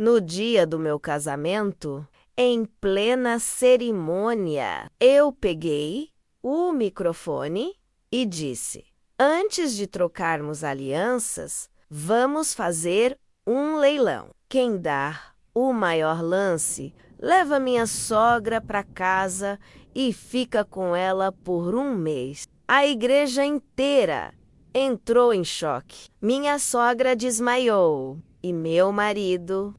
No dia do meu casamento, em plena cerimônia, eu peguei o microfone e disse: antes de trocarmos alianças, vamos fazer um leilão. Quem dar o maior lance leva minha sogra para casa e fica com ela por um mês. A igreja inteira entrou em choque. Minha sogra desmaiou e meu marido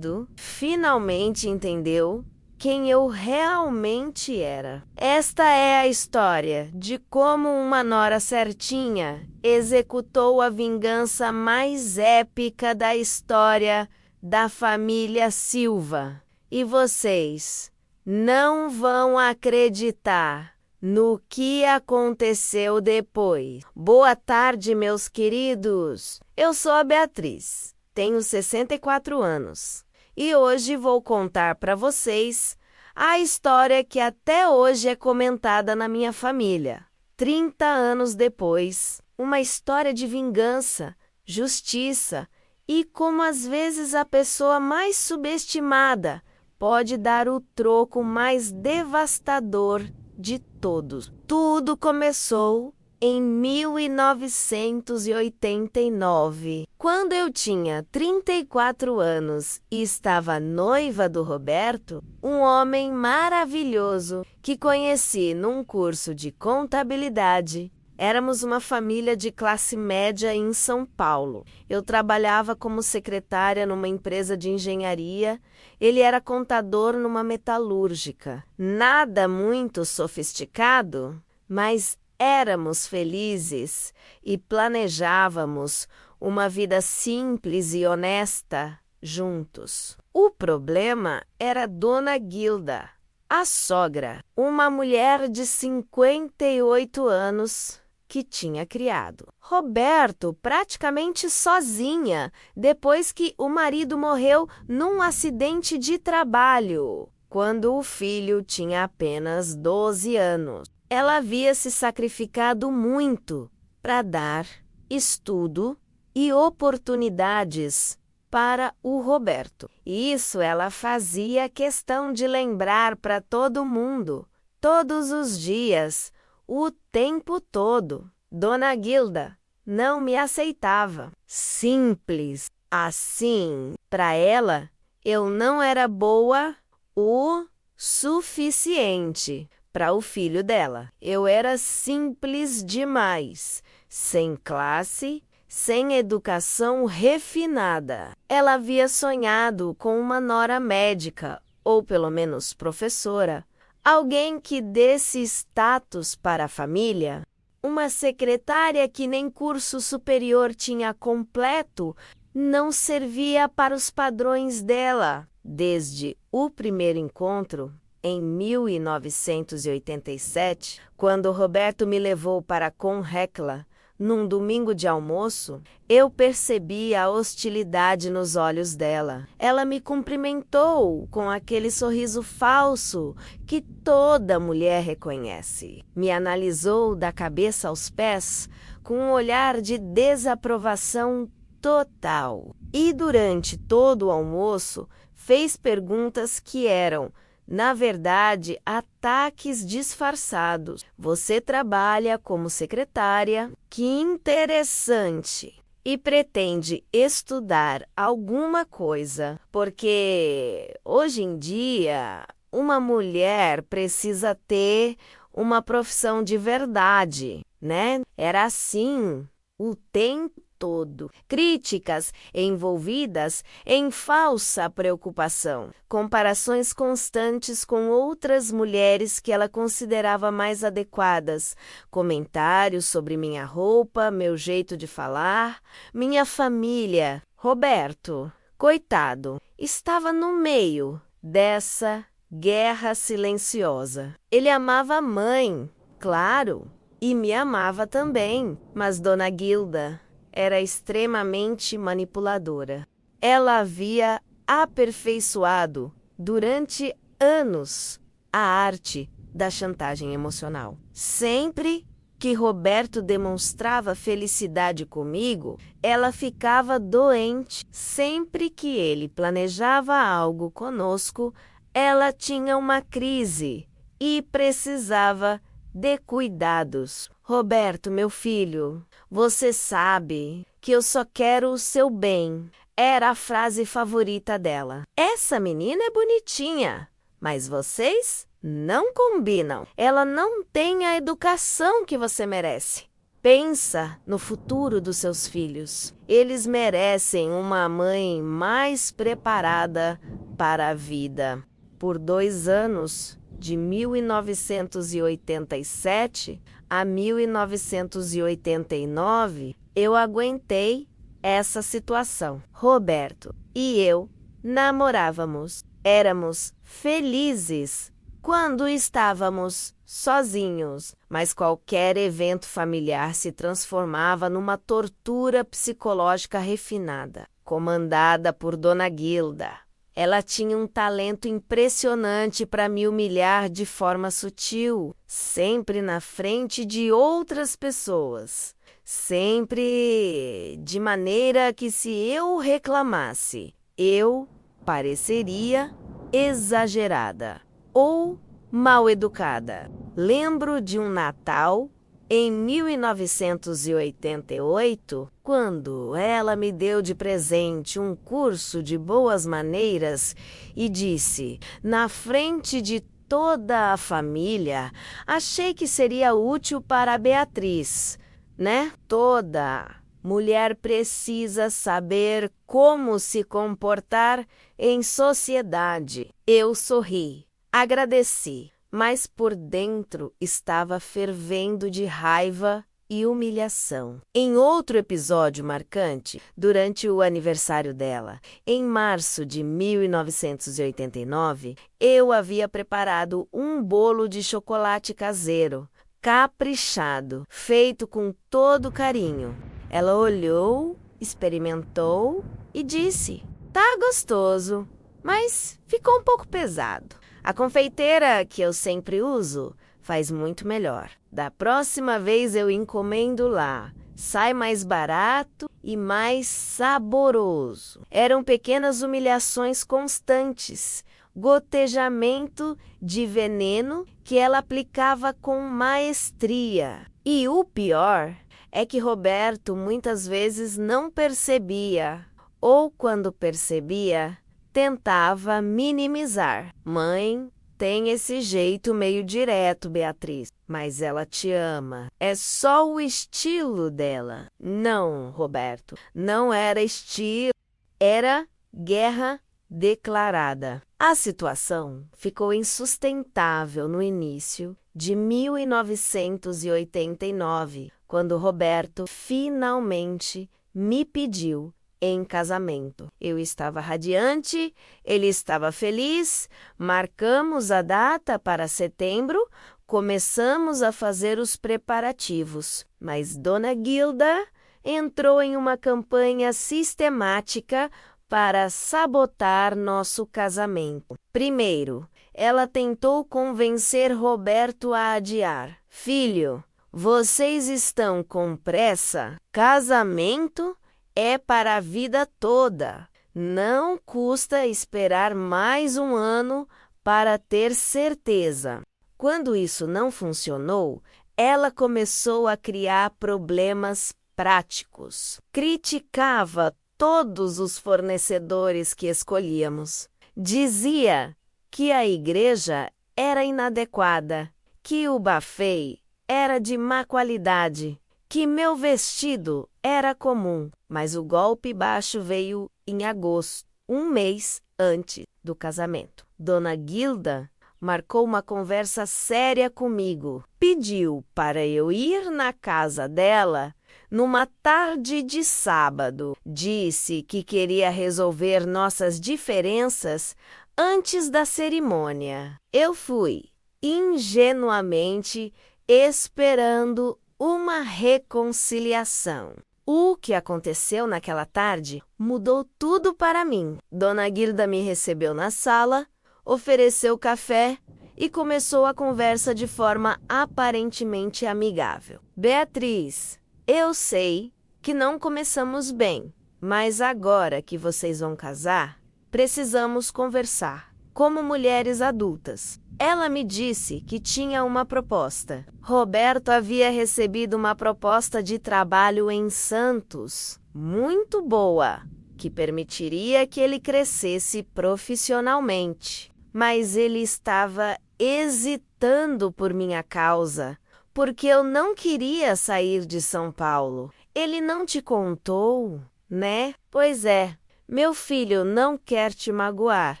finalmente entendeu quem eu realmente era. Esta é a história de como uma nora certinha executou a vingança mais épica da história da família Silva. E vocês não vão acreditar no que aconteceu depois. Boa tarde, meus queridos. Eu sou a Beatriz, tenho 64 anos. E hoje vou contar para vocês a história que até hoje é comentada na minha família. 30 anos depois, uma história de vingança, justiça e como às vezes a pessoa mais subestimada pode dar o troco mais devastador de todos. Tudo começou em 1989, quando eu tinha 34 anos e estava noiva do Roberto, um homem maravilhoso que conheci num curso de contabilidade. Éramos uma família de classe média em São Paulo. Eu trabalhava como secretária numa empresa de engenharia. Ele era contador numa metalúrgica. Nada muito sofisticado, mas éramos felizes e planejávamos uma vida simples e honesta juntos. O problema era Dona Guilda, a sogra, uma mulher de 58 anos que tinha criado Roberto praticamente sozinha depois que o marido morreu num acidente de trabalho, quando o filho tinha apenas 12 anos. Ela havia se sacrificado muito para dar estudo e oportunidades para o Roberto. E isso ela fazia questão de lembrar para todo mundo, todos os dias, o tempo todo. Dona Guilda não me aceitava. Simples assim. Para ela, eu não era boa o suficiente para o filho dela. Eu era simples demais, sem classe, sem educação refinada. Ela havia sonhado com uma nora médica, ou pelo menos professora, alguém que desse status para a família. Uma secretária que nem curso superior tinha completo não servia para os padrões dela. Desde o primeiro encontro, em 1987, quando Roberto me levou para Conrecla, num domingo de almoço, eu percebi a hostilidade nos olhos dela. Ela me cumprimentou com aquele sorriso falso que toda mulher reconhece. Me analisou da cabeça aos pés com um olhar de desaprovação total. E durante todo o almoço, fez perguntas que eram, na verdade, ataques disfarçados. Você trabalha como secretária, que interessante, e pretende estudar alguma coisa, porque hoje em dia uma mulher precisa ter uma profissão de verdade, né? Era assim o tempo todo. Críticas envolvidas em falsa preocupação, comparações constantes com outras mulheres que ela considerava mais adequadas, comentários sobre minha roupa, meu jeito de falar, minha família. Roberto, coitado, estava no meio dessa guerra silenciosa. Ele amava a mãe, claro, e me amava também, mas Dona Guilda era extremamente manipuladora. Ela havia aperfeiçoado durante anos a arte da chantagem emocional. Sempre que Roberto demonstrava felicidade comigo, ela ficava doente. Sempre que ele planejava algo conosco, ela tinha uma crise e precisava de cuidados. Roberto, meu filho, você sabe que eu só quero o seu bem. Era a frase favorita dela. Essa menina é bonitinha, mas vocês não combinam. Ela não tem a educação que você merece. Pensa no futuro dos seus filhos. Eles merecem uma mãe mais preparada para a vida. Por 2 anos, de 1987 a 1989, eu aguentei essa situação. Roberto e eu namorávamos. Éramos felizes quando estávamos sozinhos, mas qualquer evento familiar se transformava numa tortura psicológica refinada, comandada por Dona Guilda. Ela tinha um talento impressionante para me humilhar de forma sutil, sempre na frente de outras pessoas, sempre de maneira que se eu reclamasse, eu pareceria exagerada ou mal educada. Lembro de um Natal em 1988, quando ela me deu de presente um curso de boas maneiras e disse, na frente de toda a família, achei que seria útil para a Beatriz, né? Toda mulher precisa saber como se comportar em sociedade. Eu sorri, agradeci, mas por dentro estava fervendo de raiva e humilhação. Em outro episódio marcante, durante o aniversário dela, em março de 1989, eu havia preparado um bolo de chocolate caseiro, caprichado, feito com todo carinho. Ela olhou, experimentou e disse: "Tá gostoso, mas ficou um pouco pesado. A confeiteira que eu sempre uso faz muito melhor. Da próxima vez eu encomendo lá. Sai mais barato e mais saboroso." Eram pequenas humilhações constantes, gotejamento de veneno que ela aplicava com maestria. E o pior é que Roberto muitas vezes não percebia, ou quando percebia, tentava minimizar. "Mãe tem esse jeito meio direto, Beatriz, mas ela te ama. É só o estilo dela." Não, Roberto, não era estilo, era guerra declarada. A situação ficou insustentável no início de 1989, quando Roberto finalmente me pediu em casamento. Eu estava radiante, ele estava feliz, marcamos a data para setembro, começamos a fazer os preparativos, mas Dona Guilda entrou em uma campanha sistemática para sabotar nosso casamento. Primeiro, ela tentou convencer Roberto a adiar. "Filho, vocês estão com pressa? Casamento é para a vida toda. Não custa esperar mais um ano para ter certeza." Quando isso não funcionou, ela começou a criar problemas práticos. Criticava todos os fornecedores que escolhíamos. Dizia que a igreja era inadequada, que o buffet era de má qualidade, que meu vestido era comum. Mas o golpe baixo veio em agosto, um mês antes do casamento. Dona Guilda marcou uma conversa séria comigo. Pediu para eu ir na casa dela numa tarde de sábado. Disse que queria resolver nossas diferenças antes da cerimônia. Eu fui, ingenuamente, esperando uma reconciliação. O que aconteceu naquela tarde mudou tudo para mim. Dona Guilda me recebeu na sala, ofereceu café e começou a conversa de forma aparentemente amigável. Beatriz, eu sei que não começamos bem, mas agora que vocês vão casar, precisamos conversar, como mulheres adultas. Ela me disse que tinha uma proposta. Roberto havia recebido uma proposta de trabalho em Santos, muito boa, que permitiria que ele crescesse profissionalmente. Mas ele estava hesitando por minha causa, porque eu não queria sair de São Paulo. Ele não te contou, né? Pois é, meu filho não quer te magoar,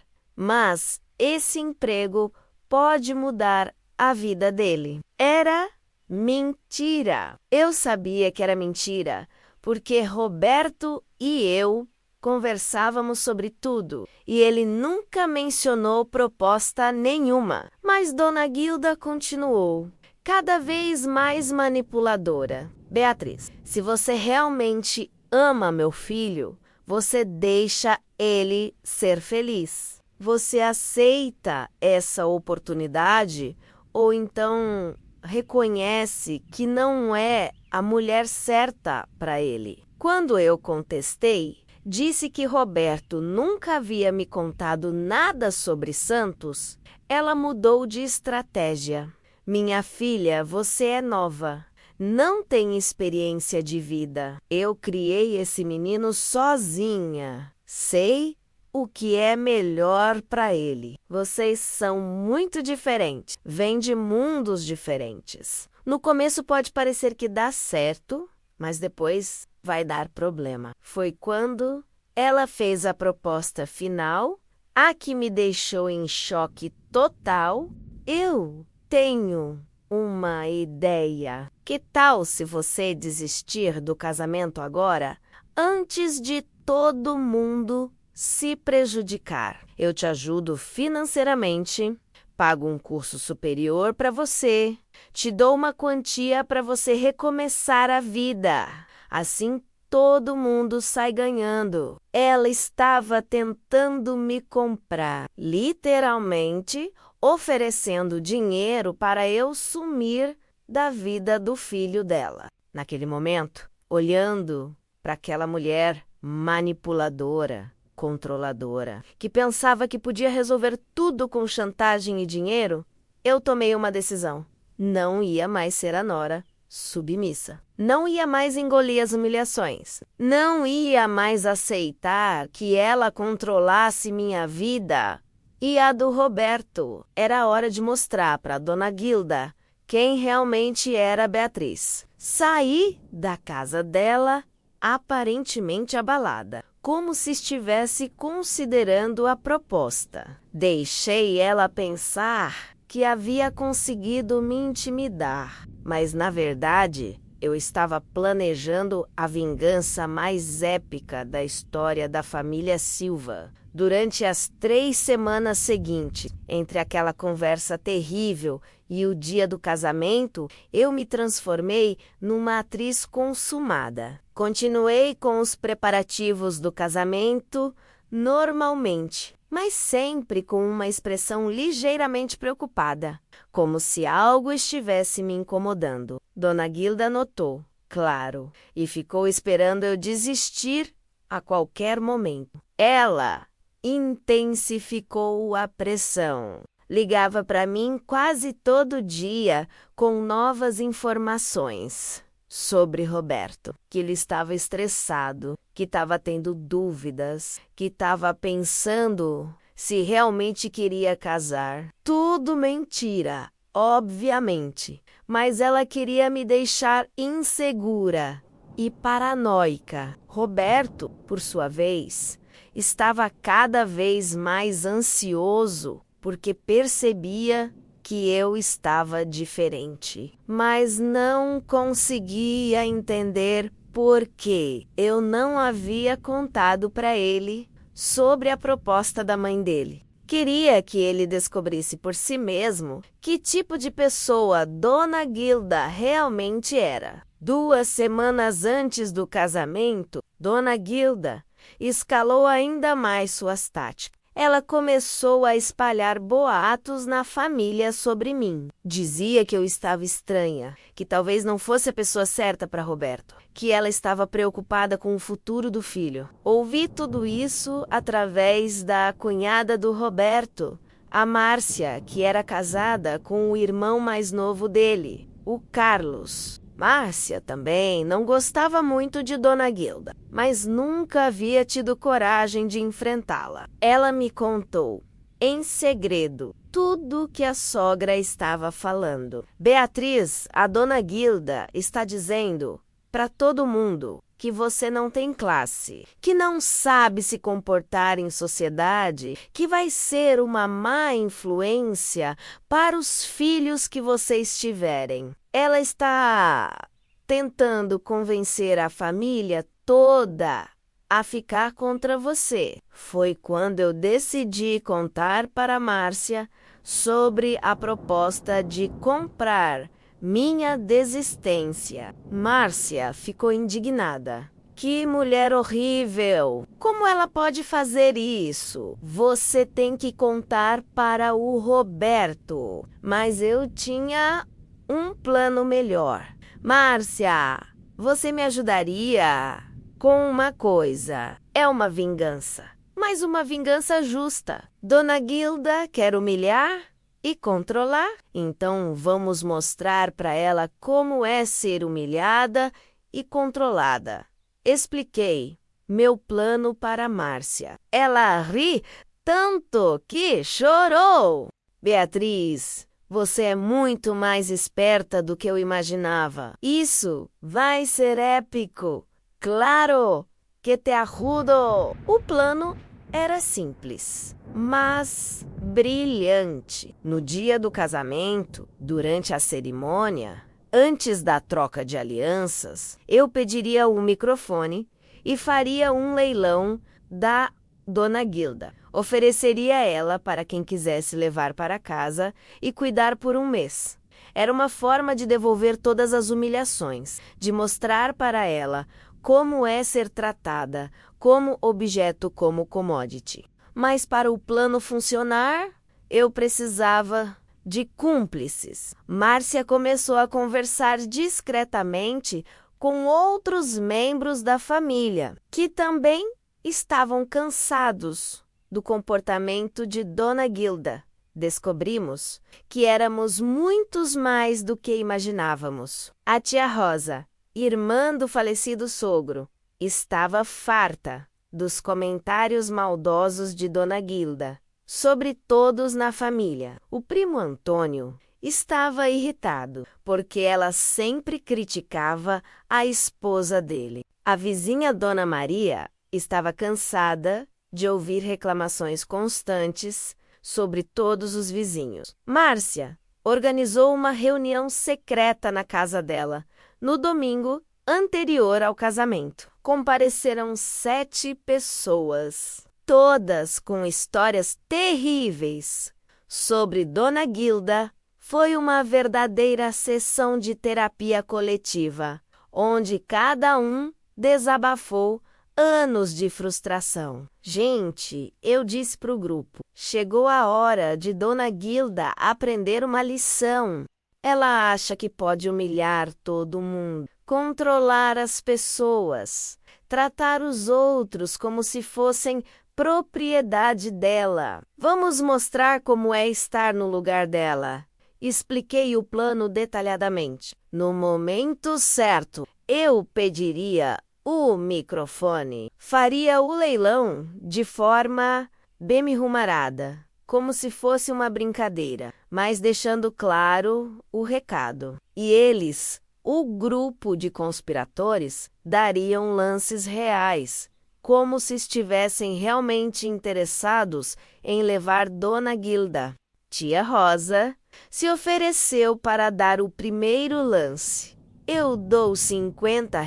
mas esse emprego pode mudar a vida dele. Era mentira. Eu sabia que era mentira, porque Roberto e eu conversávamos sobre tudo, e ele nunca mencionou proposta nenhuma. Mas Dona Guilda continuou, cada vez mais manipuladora. Beatriz, se você realmente ama meu filho, você deixa ele ser feliz. Você aceita essa oportunidade ou então reconhece que não é a mulher certa para ele? Quando eu contestei, disse que Roberto nunca havia me contado nada sobre Santos, ela mudou de estratégia. Minha filha, você é nova, não tem experiência de vida. Eu criei esse menino sozinha. Sei o que é melhor para ele. Vocês são muito diferentes, vêm de mundos diferentes. No começo pode parecer que dá certo, mas depois vai dar problema. Foi quando ela fez a proposta final, a que me deixou em choque total. Eu tenho uma ideia. Que tal se você desistir do casamento agora, antes de todo mundo se prejudicar? Eu te ajudo financeiramente, pago um curso superior para você, te dou uma quantia para você recomeçar a vida. Assim todo mundo sai ganhando. Ela estava tentando me comprar, literalmente oferecendo dinheiro para eu sumir da vida do filho dela. Naquele momento, olhando para aquela mulher manipuladora, controladora, que pensava que podia resolver tudo com chantagem e dinheiro, eu tomei uma decisão. Não ia mais ser a nora submissa. Não ia mais engolir as humilhações. Não ia mais aceitar que ela controlasse minha vida e a do Roberto. Era hora de mostrar para Dona Guilda quem realmente era Beatriz. Saí da casa dela aparentemente abalada, como se estivesse considerando a proposta. Deixei ela pensar que havia conseguido me intimidar, mas na verdade eu estava planejando a vingança mais épica da história da família Silva. Durante as 3 semanas seguintes, entre aquela conversa terrível e o dia do casamento, eu me transformei numa atriz consumada. Continuei com os preparativos do casamento normalmente, mas sempre com uma expressão ligeiramente preocupada, como se algo estivesse me incomodando. Dona Guilda notou, claro, e ficou esperando eu desistir a qualquer momento. Ela intensificou a pressão. Ligava para mim quase todo dia com novas informações sobre Roberto, que ele estava estressado, que estava tendo dúvidas, que estava pensando se realmente queria casar. Tudo mentira, obviamente, mas ela queria me deixar insegura e paranoica. Roberto, por sua vez, estava cada vez mais ansioso porque percebia que eu estava diferente, mas não conseguia entender por que eu não havia contado para ele sobre a proposta da mãe dele. Queria que ele descobrisse por si mesmo que tipo de pessoa Dona Guilda realmente era. 2 semanas antes do casamento, Dona Guilda escalou ainda mais suas táticas. ela começou a espalhar boatos na família sobre mim. Dizia que eu estava estranha, que talvez não fosse a pessoa certa para Roberto, que ela estava preocupada com o futuro do filho. Ouvi tudo isso através da cunhada do Roberto, a Márcia, que era casada com o irmão mais novo dele, o Carlos. Márcia também não gostava muito de Dona Guilda, mas nunca havia tido coragem de enfrentá-la. Ela me contou, em segredo, tudo que a sogra estava falando. Beatriz, a Dona Guilda, está dizendo para todo mundo que você não tem classe, que não sabe se comportar em sociedade, que vai ser uma má influência para os filhos que vocês tiverem. Ela está tentando convencer a família toda a ficar contra você. Foi quando eu decidi contar para Márcia sobre a proposta de comprar minha desistência. Márcia ficou indignada. Que mulher horrível! Como ela pode fazer isso? Você tem que contar para o Roberto. Mas eu tinha um plano melhor. Márcia, você me ajudaria com uma coisa. É uma vingança, mas uma vingança justa. Dona Guilda quer humilhar e controlar? Então vamos mostrar para ela como é ser humilhada e controlada. Expliquei meu plano para Márcia. Ela ri tanto que chorou. Beatriz, você é muito mais esperta do que eu imaginava. Isso vai ser épico. Claro que te ajudo. O plano era simples, mas brilhante. No dia do casamento, durante a cerimônia, antes da troca de alianças, eu pediria um microfone e faria um leilão da Dona Guilda. Ofereceria ela para quem quisesse levar para casa e cuidar por um mês. Era uma forma de devolver todas as humilhações, de mostrar para ela como é ser tratada como objeto, como commodity. Mas para o plano funcionar, eu precisava de cúmplices. Márcia começou a conversar discretamente com outros membros da família, que também estavam cansados do comportamento de Dona Guilda. Descobrimos que éramos muitos mais do que imaginávamos. A tia Rosa, irmã do falecido sogro, estava farta dos comentários maldosos de Dona Guilda sobre todos na família. O primo Antônio estava irritado, porque ela sempre criticava a esposa dele. A vizinha Dona Maria estava cansada de ouvir reclamações constantes sobre todos os vizinhos. Márcia organizou uma reunião secreta na casa dela, no domingo anterior ao casamento. Compareceram 7 pessoas, todas com histórias terríveis sobre Dona Guilda. Foi uma verdadeira sessão de terapia coletiva, onde cada um desabafou anos de frustração. Gente, eu disse para o grupo, chegou a hora de Dona Guilda aprender uma lição. Ela acha que pode humilhar todo mundo, controlar as pessoas, tratar os outros como se fossem propriedade dela. Vamos mostrar como é estar no lugar dela. Expliquei o plano detalhadamente. No momento certo, eu pediria o microfone. Faria o leilão de forma bem rumarada, como se fosse uma brincadeira, mas deixando claro o recado. E eles, o grupo de conspiradores, dariam lances reais, como se estivessem realmente interessados em levar Dona Guilda. Tia Rosa se ofereceu para dar o primeiro lance. Eu dou R$ 50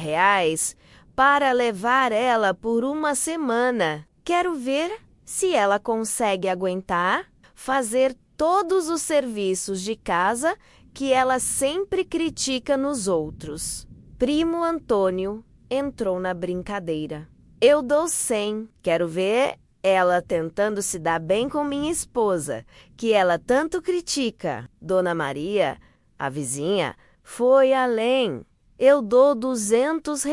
para levar ela por uma semana. Quero ver se ela consegue aguentar fazer todos os serviços de casa que ela sempre critica nos outros. Primo Antônio entrou na brincadeira. Eu dou 100. Quero ver ela tentando se dar bem com minha esposa, que ela tanto critica. Dona Maria, a vizinha, foi além. Eu dou R$ 200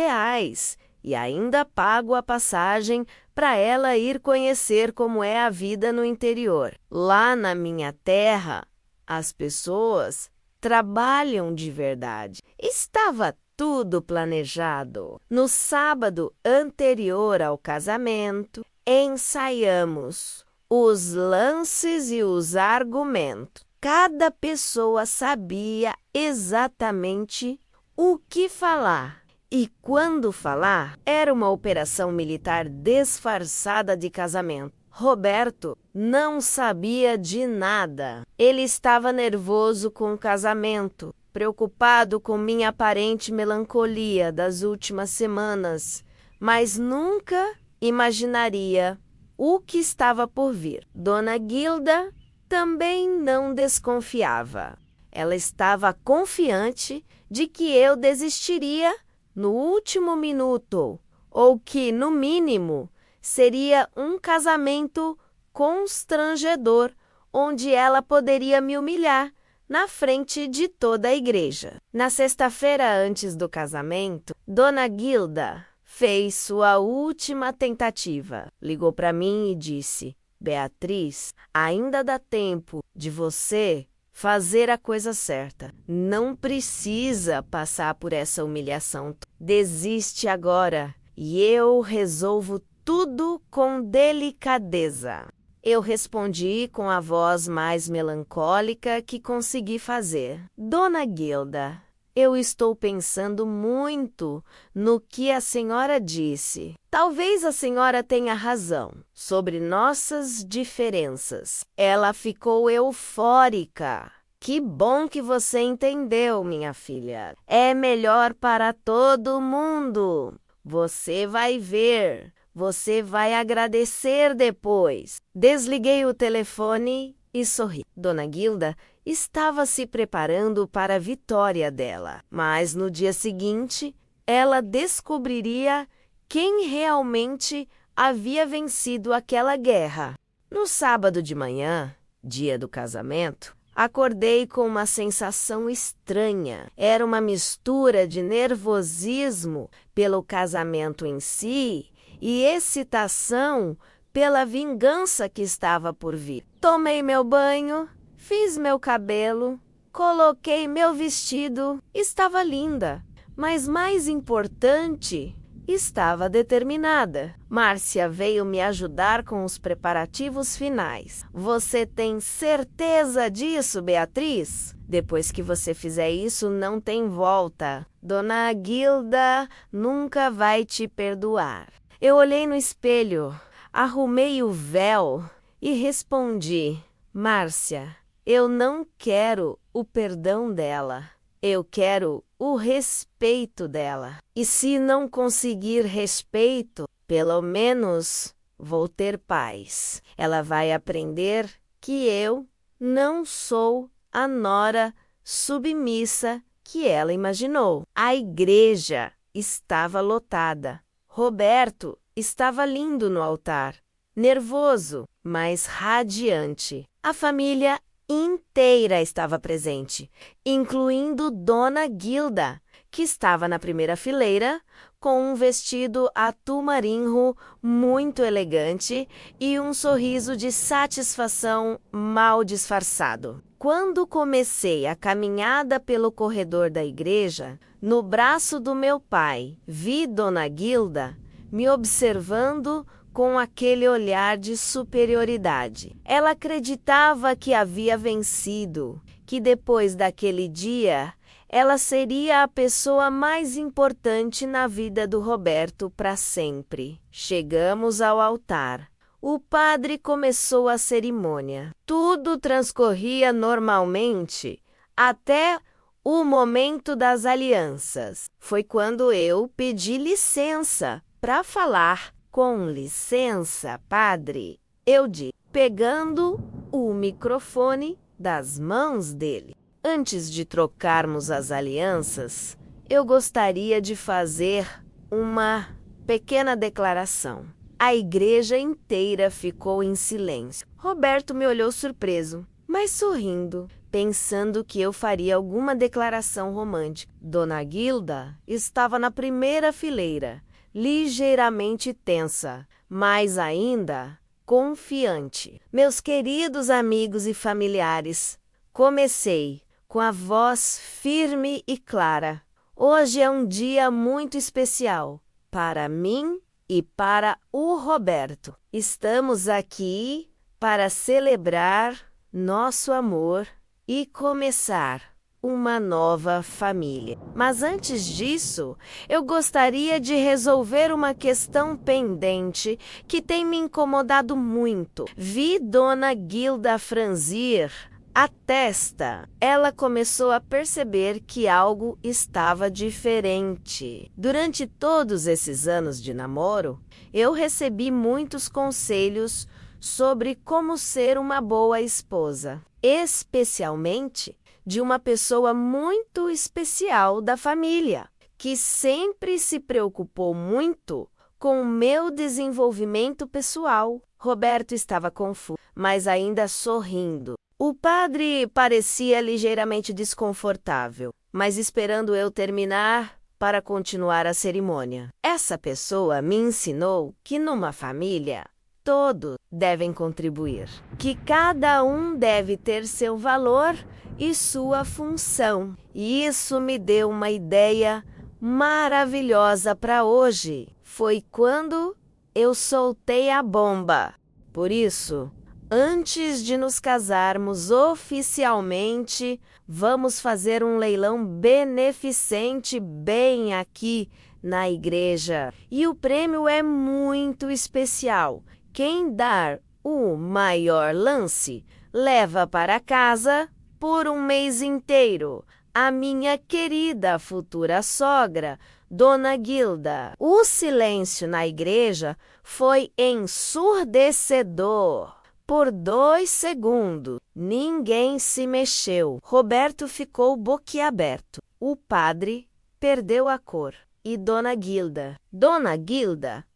e ainda pago a passagem para ela ir conhecer como é a vida no interior. Lá na minha terra, as pessoas trabalham de verdade. Estava tudo planejado. No sábado anterior ao casamento, ensaiamos os lances e os argumentos. Cada pessoa sabia exatamente o que falar. E quando falar, era uma operação militar disfarçada de casamento. Roberto não sabia de nada. Ele estava nervoso com o casamento, preocupado com minha aparente melancolia das últimas semanas, mas nunca imaginaria o que estava por vir. Dona Gilda também não desconfiava. Ela estava confiante de que eu desistiria no último minuto, ou que, no mínimo, seria um casamento constrangedor, onde ela poderia me humilhar na frente de toda a igreja. Na sexta-feira antes do casamento, Dona Gilda fez sua última tentativa. Ligou para mim e disse: Beatriz, ainda dá tempo de você fazer a coisa certa. Não precisa passar por essa humilhação. Desiste agora e eu resolvo tudo com delicadeza. Eu respondi com a voz mais melancólica que consegui fazer. Dona Gilda, eu estou pensando muito no que a senhora disse. Talvez a senhora tenha razão sobre nossas diferenças. Ela ficou eufórica. Que bom que você entendeu, minha filha. É melhor para todo mundo. Você vai ver. Você vai agradecer depois. Desliguei o telefone e sorri. Dona Gilda estava se preparando para a vitória dela, mas no dia seguinte ela descobriria quem realmente havia vencido aquela guerra. No sábado de manhã, dia do casamento, acordei com uma sensação estranha. Era uma mistura de nervosismo pelo casamento em si e excitação pela vingança que estava por vir. Tomei meu banho, fiz meu cabelo, coloquei meu vestido. Estava linda, mas mais importante, estava determinada. Márcia veio me ajudar com os preparativos finais. Você tem certeza disso, Beatriz? Depois que você fizer isso, não tem volta. Dona Gilda nunca vai te perdoar. Eu olhei no espelho, arrumei o véu e respondi: Márcia, eu não quero o perdão dela. Eu quero o respeito dela. E se não conseguir respeito, pelo menos vou ter paz. Ela vai aprender que eu não sou a nora submissa que ela imaginou. A igreja estava lotada. Roberto estava lindo no altar, nervoso, mas radiante. A família inteira estava presente, incluindo Dona Gilda, que estava na primeira fileira, com um vestido atu marinho muito elegante e um sorriso de satisfação mal disfarçado. Quando comecei a caminhada pelo corredor da igreja, no braço do meu pai, vi Dona Gilda me observando com aquele olhar de superioridade. Ela acreditava que havia vencido, que depois daquele dia, ela seria a pessoa mais importante na vida do Roberto para sempre. Chegamos ao altar. O padre começou a cerimônia. Tudo transcorria normalmente até o momento das alianças. Foi quando eu pedi licença para falar. Com licença, padre, eu disse, pegando o microfone das mãos dele. Antes de trocarmos as alianças, eu gostaria de fazer uma pequena declaração. A igreja inteira ficou em silêncio. Roberto me olhou surpreso, mas sorrindo, pensando que eu faria alguma declaração romântica. Dona Guilda estava na primeira fileira, ligeiramente tensa, mas ainda confiante. Meus queridos amigos e familiares, comecei com a voz firme e clara. Hoje é um dia muito especial para mim e para o Roberto. Estamos aqui para celebrar nosso amor e começar uma nova família. Mas antes disso, eu gostaria de resolver uma questão pendente que tem me incomodado muito. Vi Dona Guilda franzir a testa. Ela começou a perceber que algo estava diferente. Durante todos esses anos de namoro, eu recebi muitos conselhos sobre como ser uma boa esposa, especialmente de uma pessoa muito especial da família, que sempre se preocupou muito com o meu desenvolvimento pessoal. Roberto estava confuso, mas ainda sorrindo. O padre parecia ligeiramente desconfortável, mas esperando eu terminar para continuar a cerimônia. Essa pessoa me ensinou que numa família, todos devem contribuir, que cada um deve ter seu valor e sua função. E isso me deu uma ideia maravilhosa para hoje. Foi quando eu soltei a bomba. Por isso, antes de nos casarmos oficialmente, vamos fazer um leilão beneficente bem aqui na igreja. E o prêmio é muito especial. Quem dar o maior lance leva para casa por um mês inteiro a minha querida futura sogra, Dona Guilda. O silêncio na igreja foi ensurdecedor. Por 2 segundos, ninguém se mexeu. Roberto ficou boquiaberto. O padre perdeu a cor. E Dona Guilda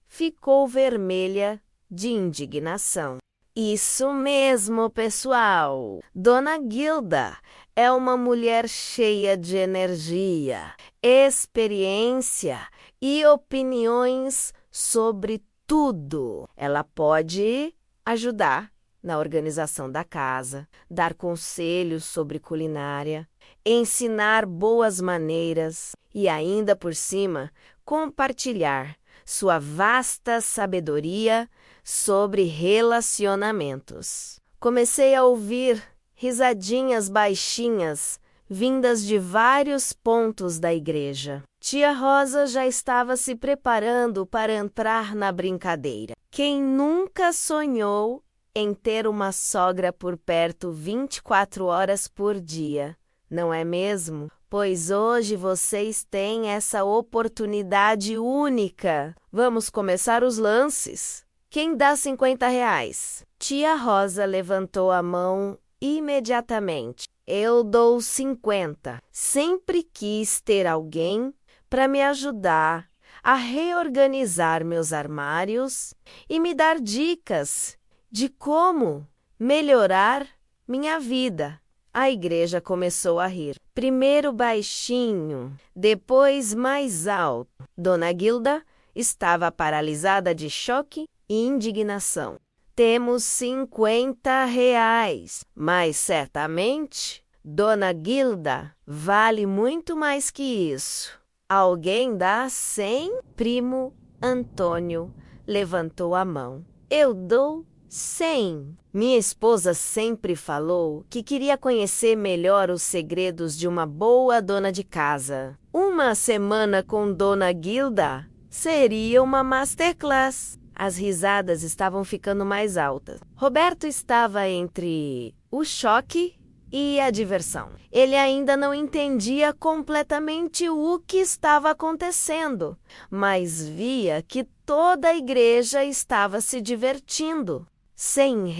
ficou vermelha de indignação. Isso mesmo, pessoal! Dona Guilda é uma mulher cheia de energia, experiência e opiniões sobre tudo. Ela pode ajudar na organização da casa, dar conselhos sobre culinária, ensinar boas maneiras e ainda por cima compartilhar sua vasta sabedoria sobre relacionamentos. Comecei a ouvir risadinhas baixinhas vindas de vários pontos da igreja. Tia Rosa já estava se preparando para entrar na brincadeira. Quem nunca sonhou em ter uma sogra por perto 24 horas por dia, não é mesmo? Pois hoje vocês têm essa oportunidade única. Vamos começar os lances. Quem dá R$ 50? Tia Rosa levantou a mão imediatamente. Eu dou 50. Sempre quis ter alguém para me ajudar a reorganizar meus armários e me dar dicas de como melhorar minha vida. A igreja começou a rir. Primeiro baixinho, depois mais alto. Dona Guilda estava paralisada de choque e indignação. Temos R$ 50, mas certamente Dona Guilda vale muito mais que isso. Alguém dá 100? Primo Antônio levantou a mão. Eu dou 100. Minha esposa sempre falou que queria conhecer melhor os segredos de uma boa dona de casa. Uma semana com Dona Guilda seria uma masterclass. As risadas estavam ficando mais altas. Roberto estava entre o choque e a diversão. Ele ainda não entendia completamente o que estava acontecendo, mas via que toda a igreja estava se divertindo. R$ 100.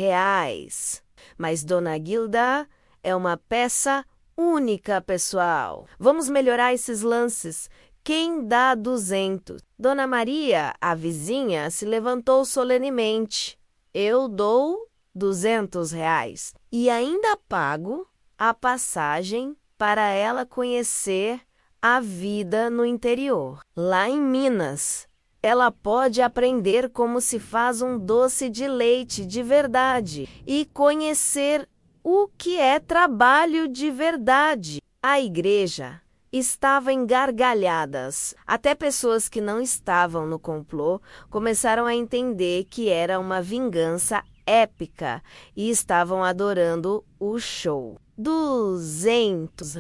Mas Dona Guilda é uma peça única, pessoal. Vamos melhorar esses lances. Quem dá 200? Dona Maria, a vizinha, se levantou solenemente. Eu dou R$ 200 e ainda pago a passagem para ela conhecer a vida no interior. Lá em Minas, ela pode aprender como se faz um doce de leite de verdade e conhecer o que é trabalho de verdade. A igreja estava em gargalhadas. Até pessoas que não estavam no complô começaram a entender que era uma vingança épica e estavam adorando o show. R$ 200?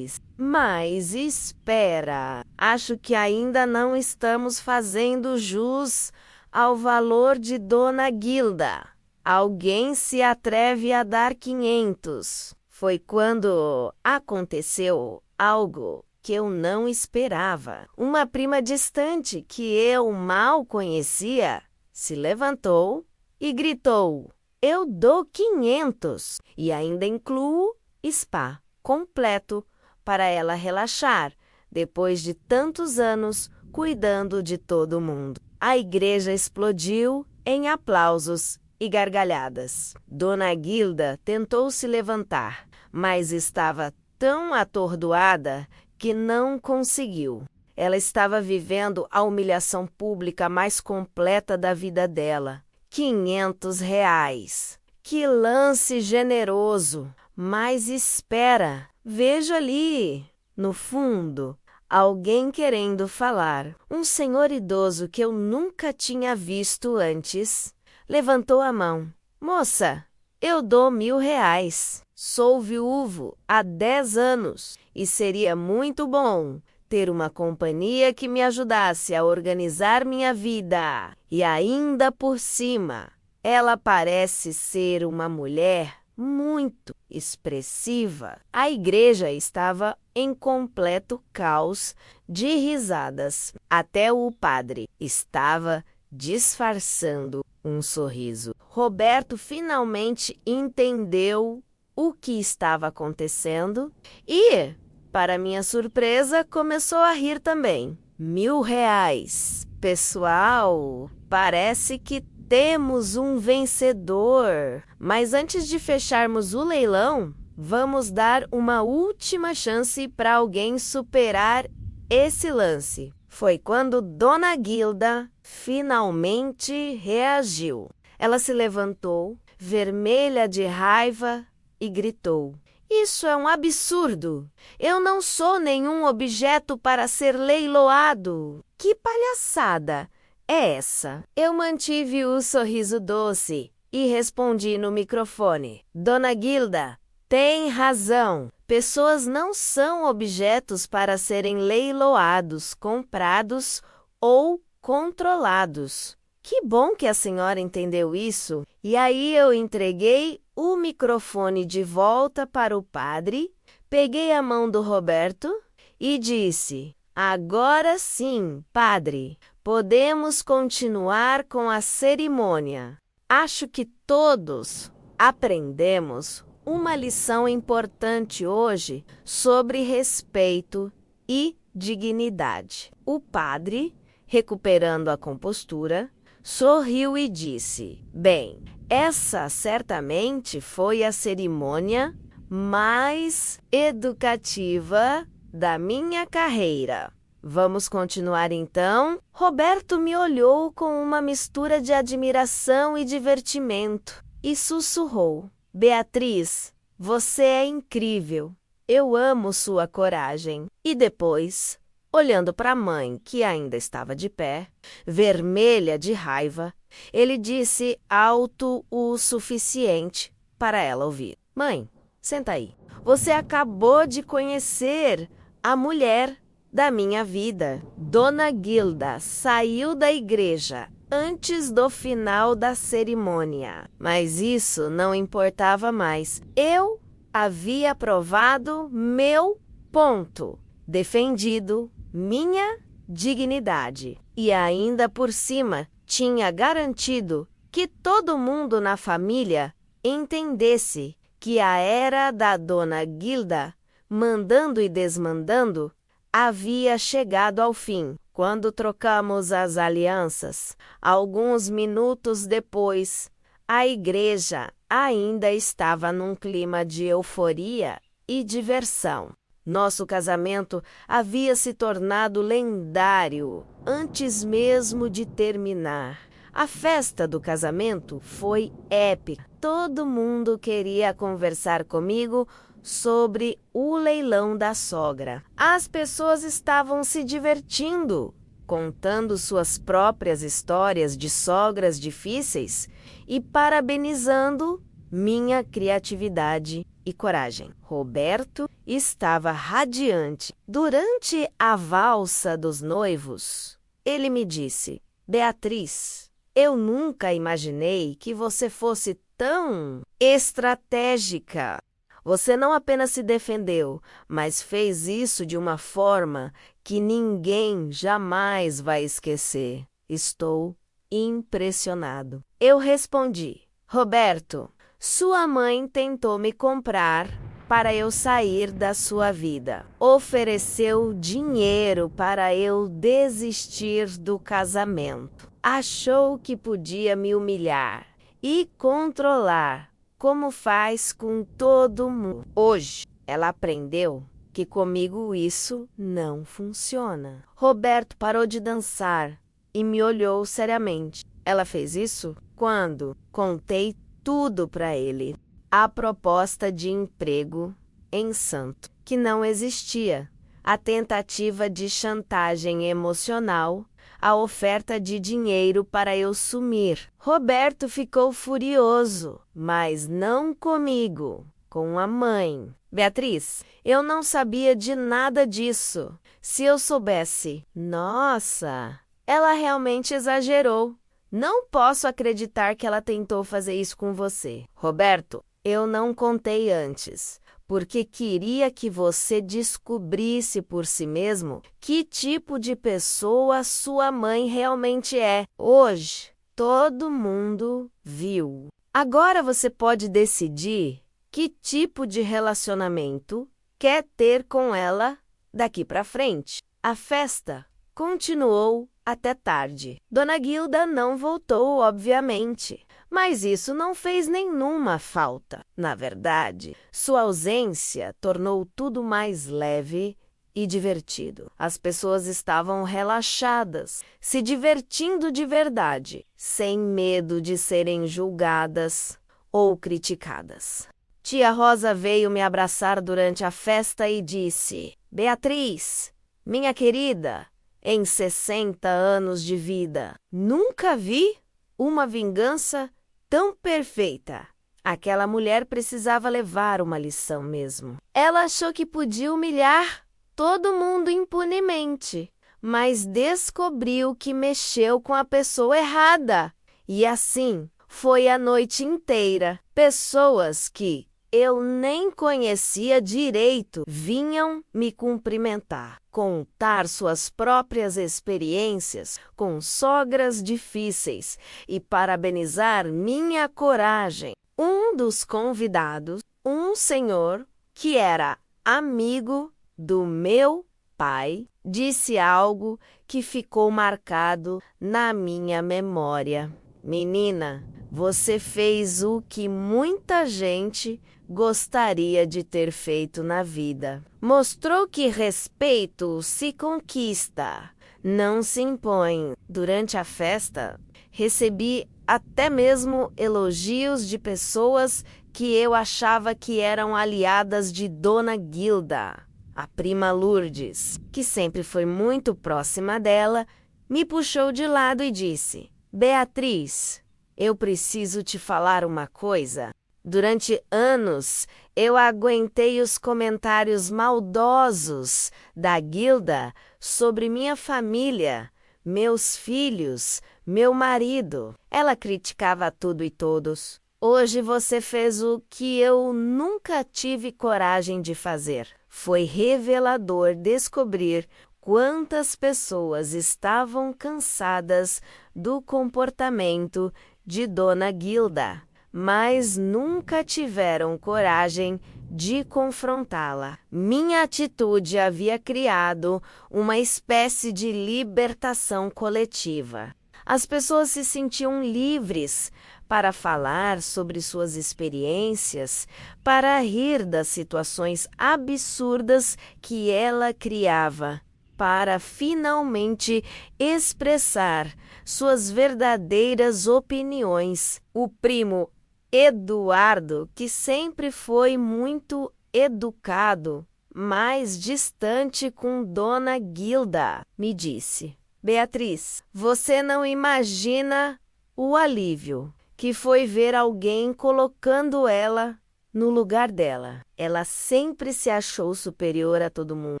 Mas espera, acho que ainda não estamos fazendo jus ao valor de Dona Guilda. Alguém se atreve a dar 500? Foi quando aconteceu algo que eu não esperava. Uma prima distante que eu mal conhecia se levantou e gritou: eu dou 500 e ainda incluo spa completo para ela relaxar depois de tantos anos cuidando de todo mundo. A igreja explodiu em aplausos e gargalhadas. Dona Guilda tentou se levantar, mas estava tão atordoada que não conseguiu. Ela estava vivendo a humilhação pública mais completa da vida dela. R$ 500. Que lance generoso! Mas espera, vejo ali, no fundo, alguém querendo falar. Um senhor idoso que eu nunca tinha visto antes levantou a mão. Moça, eu dou R$ 1.000. Sou viúvo há 10 anos e seria muito bom ter uma companhia que me ajudasse a organizar minha vida. E ainda por cima, ela parece ser uma mulher muito expressiva. A igreja estava em completo caos de risadas. Até o padre estava disfarçando um sorriso. Roberto finalmente entendeu o que estava acontecendo e, para minha surpresa, começou a rir também. R$ 1.000. Pessoal, parece que temos um vencedor. Mas antes de fecharmos o leilão, vamos dar uma última chance para alguém superar esse lance. Foi quando Dona Guilda finalmente reagiu. Ela se levantou, vermelha de raiva, e gritou: isso é um absurdo! Eu não sou nenhum objeto para ser leiloado! Que palhaçada é essa? Eu mantive o sorriso doce e respondi no microfone: Dona Guilda, tem razão. Pessoas não são objetos para serem leiloados, comprados ou controlados. Que bom que a senhora entendeu isso. E aí eu entreguei o microfone de volta para o padre, peguei a mão do Roberto e disse: agora sim, padre, podemos continuar com a cerimônia. Acho que todos aprendemos uma lição importante hoje sobre respeito e dignidade. O padre, recuperando a compostura, sorriu e disse: bem, essa certamente foi a cerimônia mais educativa da minha carreira. Vamos continuar então? Roberto me olhou com uma mistura de admiração e divertimento e sussurrou: Beatriz, você é incrível. Eu amo sua coragem. E depois, olhando para a mãe, que ainda estava de pé, vermelha de raiva, ele disse alto o suficiente para ela ouvir: Mãe, senta aí. Você acabou de conhecer a mulher da minha vida. Dona Guilda saiu da igreja antes do final da cerimônia. Mas isso não importava mais. Eu havia provado meu ponto, defendido minha dignidade e ainda por cima tinha garantido que todo mundo na família entendesse que a era da Dona Guilda, mandando e desmandando, havia chegado ao fim. Quando trocamos as alianças, alguns minutos depois, a igreja ainda estava num clima de euforia e diversão. Nosso casamento havia se tornado lendário antes mesmo de terminar. A festa do casamento foi épica. Todo mundo queria conversar comigo sobre o leilão da sogra. As pessoas estavam se divertindo, contando suas próprias histórias de sogras difíceis e parabenizando minha criatividade e coragem. Roberto estava radiante. Durante a valsa dos noivos, ele me disse: Beatriz, eu nunca imaginei que você fosse tão estratégica. Você não apenas se defendeu, mas fez isso de uma forma que ninguém jamais vai esquecer. Estou impressionado. Eu respondi: Roberto, sua mãe tentou me comprar para eu sair da sua vida. Ofereceu dinheiro para eu desistir do casamento. Achou que podia me humilhar e controlar, como faz com todo mundo. Hoje, ela aprendeu que comigo isso não funciona. Roberto parou de dançar e me olhou seriamente. Ela fez isso quando contei tudo para ele. A proposta de emprego em Santo, que não existia, a tentativa de chantagem emocional, a oferta de dinheiro para eu sumir. Roberto ficou furioso, mas não comigo, com a mãe. Beatriz, eu não sabia de nada disso. Se eu soubesse, nossa, ela realmente exagerou. Não posso acreditar que ela tentou fazer isso com você. Roberto, eu não contei antes, porque queria que você descobrisse por si mesmo que tipo de pessoa sua mãe realmente é. Hoje, todo mundo viu. Agora você pode decidir que tipo de relacionamento quer ter com ela daqui para frente. A festa continuou até tarde. Dona Guilda não voltou, obviamente, mas isso não fez nenhuma falta. Na verdade, sua ausência tornou tudo mais leve e divertido. As pessoas estavam relaxadas, se divertindo de verdade, sem medo de serem julgadas ou criticadas. Tia Rosa veio me abraçar durante a festa e disse: Beatriz, minha querida, em 60 anos de vida, nunca vi uma vingança tão perfeita. Aquela mulher precisava levar uma lição mesmo. Ela achou que podia humilhar todo mundo impunemente, mas descobriu que mexeu com a pessoa errada. E assim foi a noite inteira. Pessoas que eu nem conhecia direito vinham me cumprimentar, contar suas próprias experiências com sogras difíceis e parabenizar minha coragem. Um dos convidados, um senhor que era amigo do meu pai, disse algo que ficou marcado na minha memória. Menina, você fez o que muita gente gostaria de ter feito na vida. Mostrou que respeito se conquista, não se impõe. Durante a festa, recebi até mesmo elogios de pessoas que eu achava que eram aliadas de Dona Guilda. A prima Lourdes, que sempre foi muito próxima dela, me puxou de lado e disse: Beatriz, eu preciso te falar uma coisa. Durante anos, eu aguentei os comentários maldosos da Guilda sobre minha família, meus filhos, meu marido. Ela criticava tudo e todos. Hoje você fez o que eu nunca tive coragem de fazer. Foi revelador descobrir quantas pessoas estavam cansadas do comportamento de Dona Guilda, mas nunca tiveram coragem de confrontá-la. Minha atitude havia criado uma espécie de libertação coletiva. As pessoas se sentiam livres para falar sobre suas experiências, para rir das situações absurdas que ela criava, para finalmente expressar suas verdadeiras opiniões. O primo Eduardo, que sempre foi muito educado, mais distante com Dona Gilda, me disse: Beatriz, você não imagina o alívio que foi ver alguém colocando ela no lugar dela. Ela sempre se achou superior a todo mundo,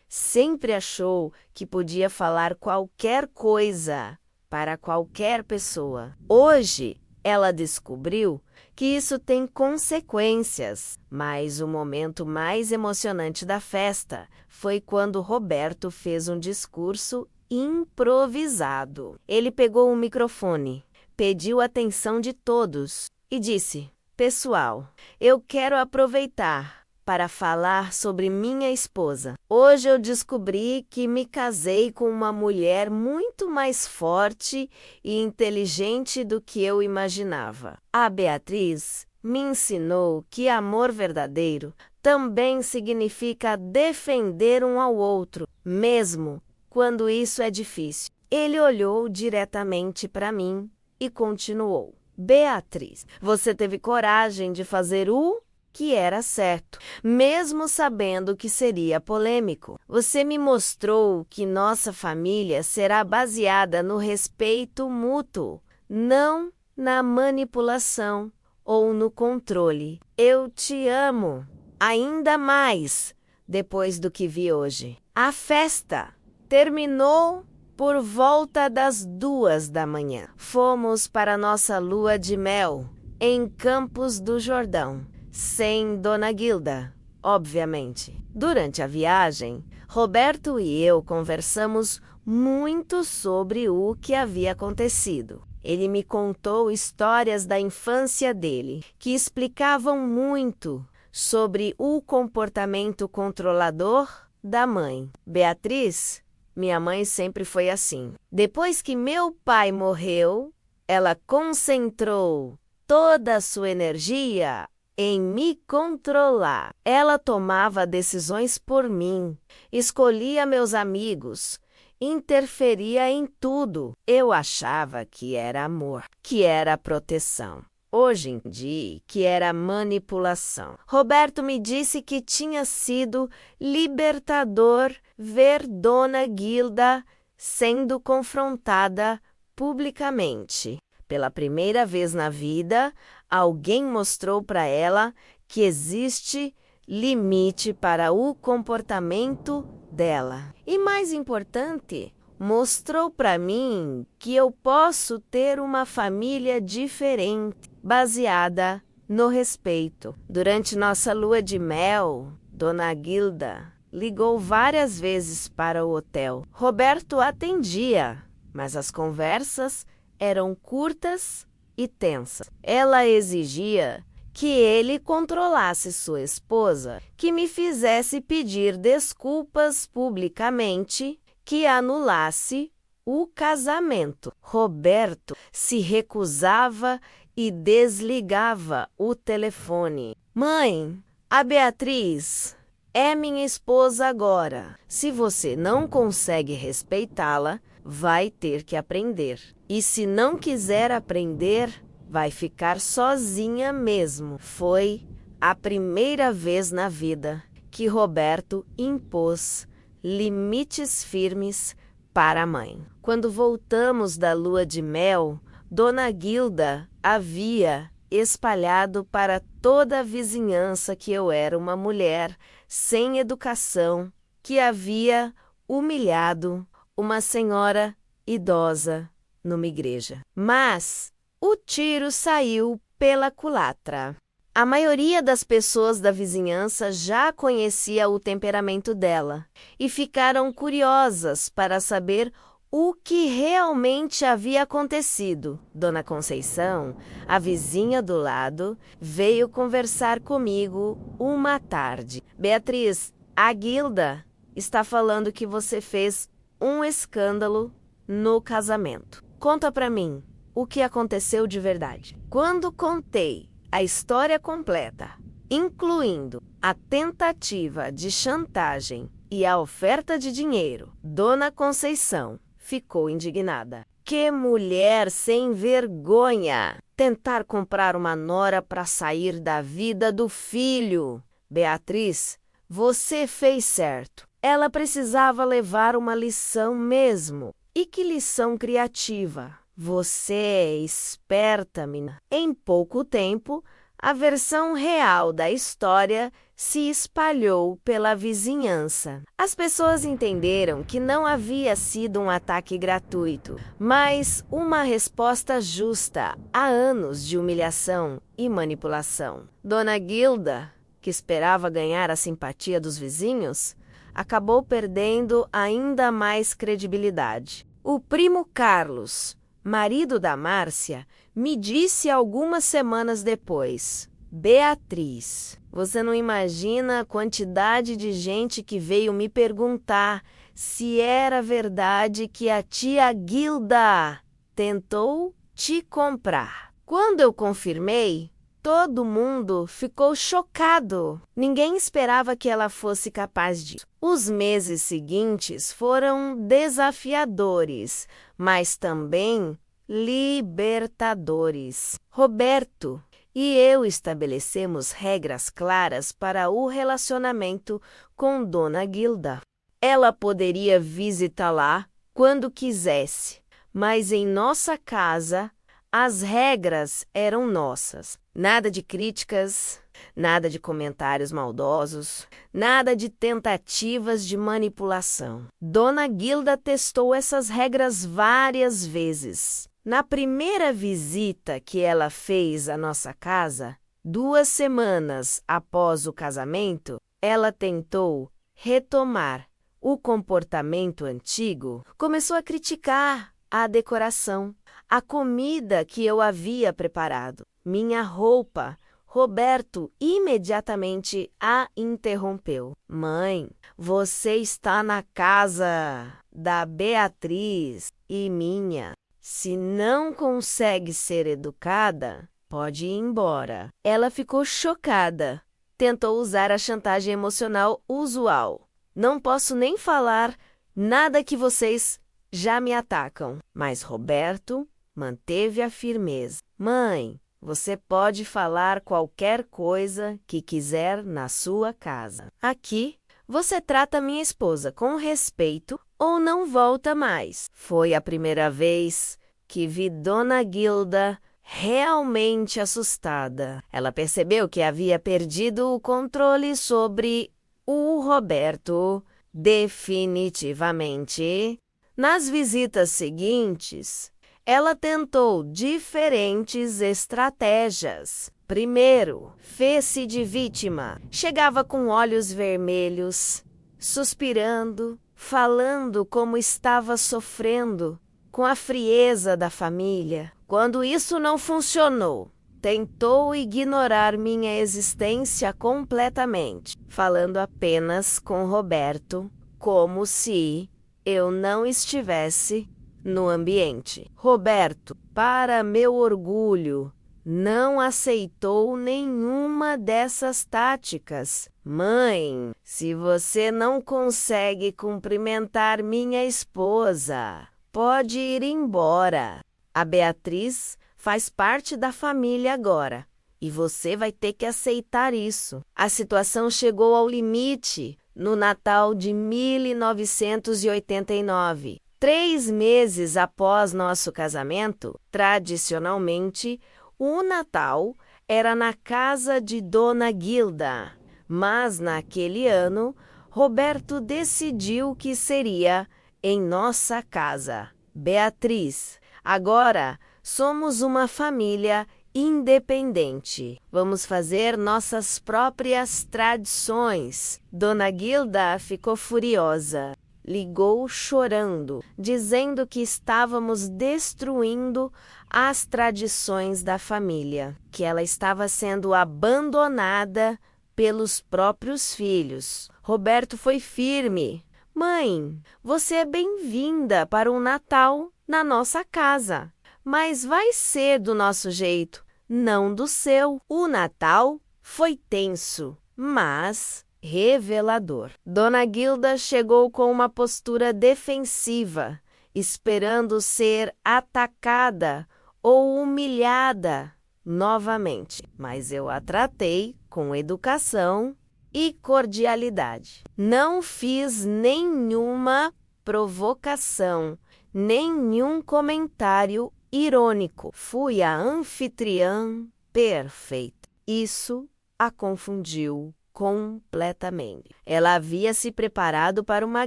sempre achou que podia falar qualquer coisa para qualquer pessoa. Hoje, ela descobriu que isso tem consequências, mas o momento mais emocionante da festa foi quando Roberto fez um discurso improvisado. Ele pegou o microfone, pediu a atenção de todos e disse: Pessoal, eu quero aproveitar para falar sobre minha esposa. Hoje eu descobri que me casei com uma mulher muito mais forte e inteligente do que eu imaginava. A Beatriz me ensinou que amor verdadeiro também significa defender um ao outro, mesmo quando isso é difícil. Ele olhou diretamente para mim e continuou: Beatriz, você teve coragem de fazer o que era certo, mesmo sabendo que seria polêmico. Você me mostrou que nossa família será baseada no respeito mútuo, não na manipulação ou no controle. Eu te amo ainda mais depois do que vi hoje. A festa terminou por volta das 2 da manhã. Fomos para nossa lua de mel em Campos do Jordão, sem Dona Gilda, obviamente. Durante a viagem, Roberto e eu conversamos muito sobre o que havia acontecido. Ele me contou histórias da infância dele, que explicavam muito sobre o comportamento controlador da mãe. Beatriz, minha mãe sempre foi assim. Depois que meu pai morreu, ela concentrou toda a sua energia em me controlar. Ela tomava decisões por mim, escolhia meus amigos, interferia em tudo. Eu achava que era amor, que era proteção. Hoje em dia, que era manipulação. Roberto me disse que tinha sido libertador ver Dona Gilda sendo confrontada publicamente. Pela primeira vez na vida, alguém mostrou para ela que existe limite para o comportamento dela. E mais importante, mostrou para mim que eu posso ter uma família diferente, baseada no respeito. Durante nossa lua de mel, Dona Gilda ligou várias vezes para o hotel. Roberto atendia, mas as conversas eram curtas e tensas. Ela exigia que ele controlasse sua esposa, que me fizesse pedir desculpas publicamente, que anulasse o casamento. Roberto se recusava e desligava o telefone. Mãe, a Beatriz é minha esposa agora. Se você não consegue respeitá-la, vai ter que aprender. E se não quiser aprender, vai ficar sozinha mesmo. Foi a primeira vez na vida que Roberto impôs limites firmes para a mãe. Quando voltamos da lua de mel, Dona Gilda havia espalhado para toda a vizinhança que eu era uma mulher sem educação, que havia humilhado uma senhora idosa numa igreja. Mas o tiro saiu pela culatra. A maioria das pessoas da vizinhança já conhecia o temperamento dela e ficaram curiosas para saber o que realmente havia acontecido. Dona Conceição, a vizinha do lado, veio conversar comigo uma tarde. Beatriz, a Gilda está falando que você fez um escândalo no casamento. Conta pra mim o que aconteceu de verdade. Quando contei a história completa, incluindo a tentativa de chantagem e a oferta de dinheiro, Dona Conceição ficou indignada. Que mulher sem vergonha! Tentar comprar uma nora para sair da vida do filho. Beatriz, você fez certo. Ela precisava levar uma lição mesmo. E que lição criativa! Você é esperta, menina. Em pouco tempo, a versão real da história se espalhou pela vizinhança. As pessoas entenderam que não havia sido um ataque gratuito, mas uma resposta justa a anos de humilhação e manipulação. Dona Gilda, que esperava ganhar a simpatia dos vizinhos, acabou perdendo ainda mais credibilidade. O primo Carlos, marido da Márcia, me disse algumas semanas depois: Beatriz, você não imagina a quantidade de gente que veio me perguntar se era verdade que a tia Gilda tentou te comprar. Quando eu confirmei, todo mundo ficou chocado. Ninguém esperava que ela fosse capaz disso. Os meses seguintes foram desafiadores, mas também libertadores. Roberto e eu estabelecemos regras claras para o relacionamento com Dona Gilda. Ela poderia visitá-la quando quisesse, mas em nossa casa as regras eram nossas. Nada de críticas, nada de comentários maldosos, nada de tentativas de manipulação. Dona Gilda testou essas regras várias vezes. Na primeira visita que ela fez à nossa casa, 2 semanas após o casamento, ela tentou retomar o comportamento antigo. Começou a criticar a decoração, a comida que eu havia preparado, minha roupa. Roberto imediatamente a interrompeu. Mãe, você está na casa da Beatriz e minha. Se não consegue ser educada, pode ir embora. Ela ficou chocada. Tentou usar a chantagem emocional usual. Não posso nem falar nada que vocês já me atacam. Mas Roberto manteve a firmeza. Mãe, você pode falar qualquer coisa que quiser na sua casa. Aqui, você trata minha esposa com respeito ou não volta mais. Foi a primeira vez que vi Dona Gilda realmente assustada. Ela percebeu que havia perdido o controle sobre o Roberto definitivamente. Nas visitas seguintes, ela tentou diferentes estratégias. Primeiro, fez-se de vítima. Chegava com olhos vermelhos, suspirando, falando como estava sofrendo, com a frieza da família. Quando isso não funcionou, tentou ignorar minha existência completamente, falando apenas com Roberto, como se eu não estivesse no ambiente. Roberto, para meu orgulho, não aceitou nenhuma dessas táticas. Mãe, se você não consegue cumprimentar minha esposa, pode ir embora. A Beatriz faz parte da família agora, e você vai ter que aceitar isso. A situação chegou ao limite no Natal de 1989. 3 meses após nosso casamento, tradicionalmente, o Natal era na casa de Dona Gilda. Mas naquele ano, Roberto decidiu que seria em nossa casa. Beatriz, agora somos uma família independente. Vamos fazer nossas próprias tradições. Dona Gilda ficou furiosa. ligou chorando, dizendo que estávamos destruindo as tradições da família, que ela estava sendo abandonada pelos próprios filhos. Roberto foi firme. Mãe, você é bem-vinda para um Natal na nossa casa, mas vai ser do nosso jeito, não do seu. O Natal foi tenso, mas revelador. Dona Gilda chegou com uma postura defensiva, esperando ser atacada ou humilhada novamente, mas eu a tratei com educação e cordialidade. Não fiz nenhuma provocação, nenhum comentário irônico. Fui a anfitriã perfeita. Isso a confundiu completamente. Ela havia se preparado para uma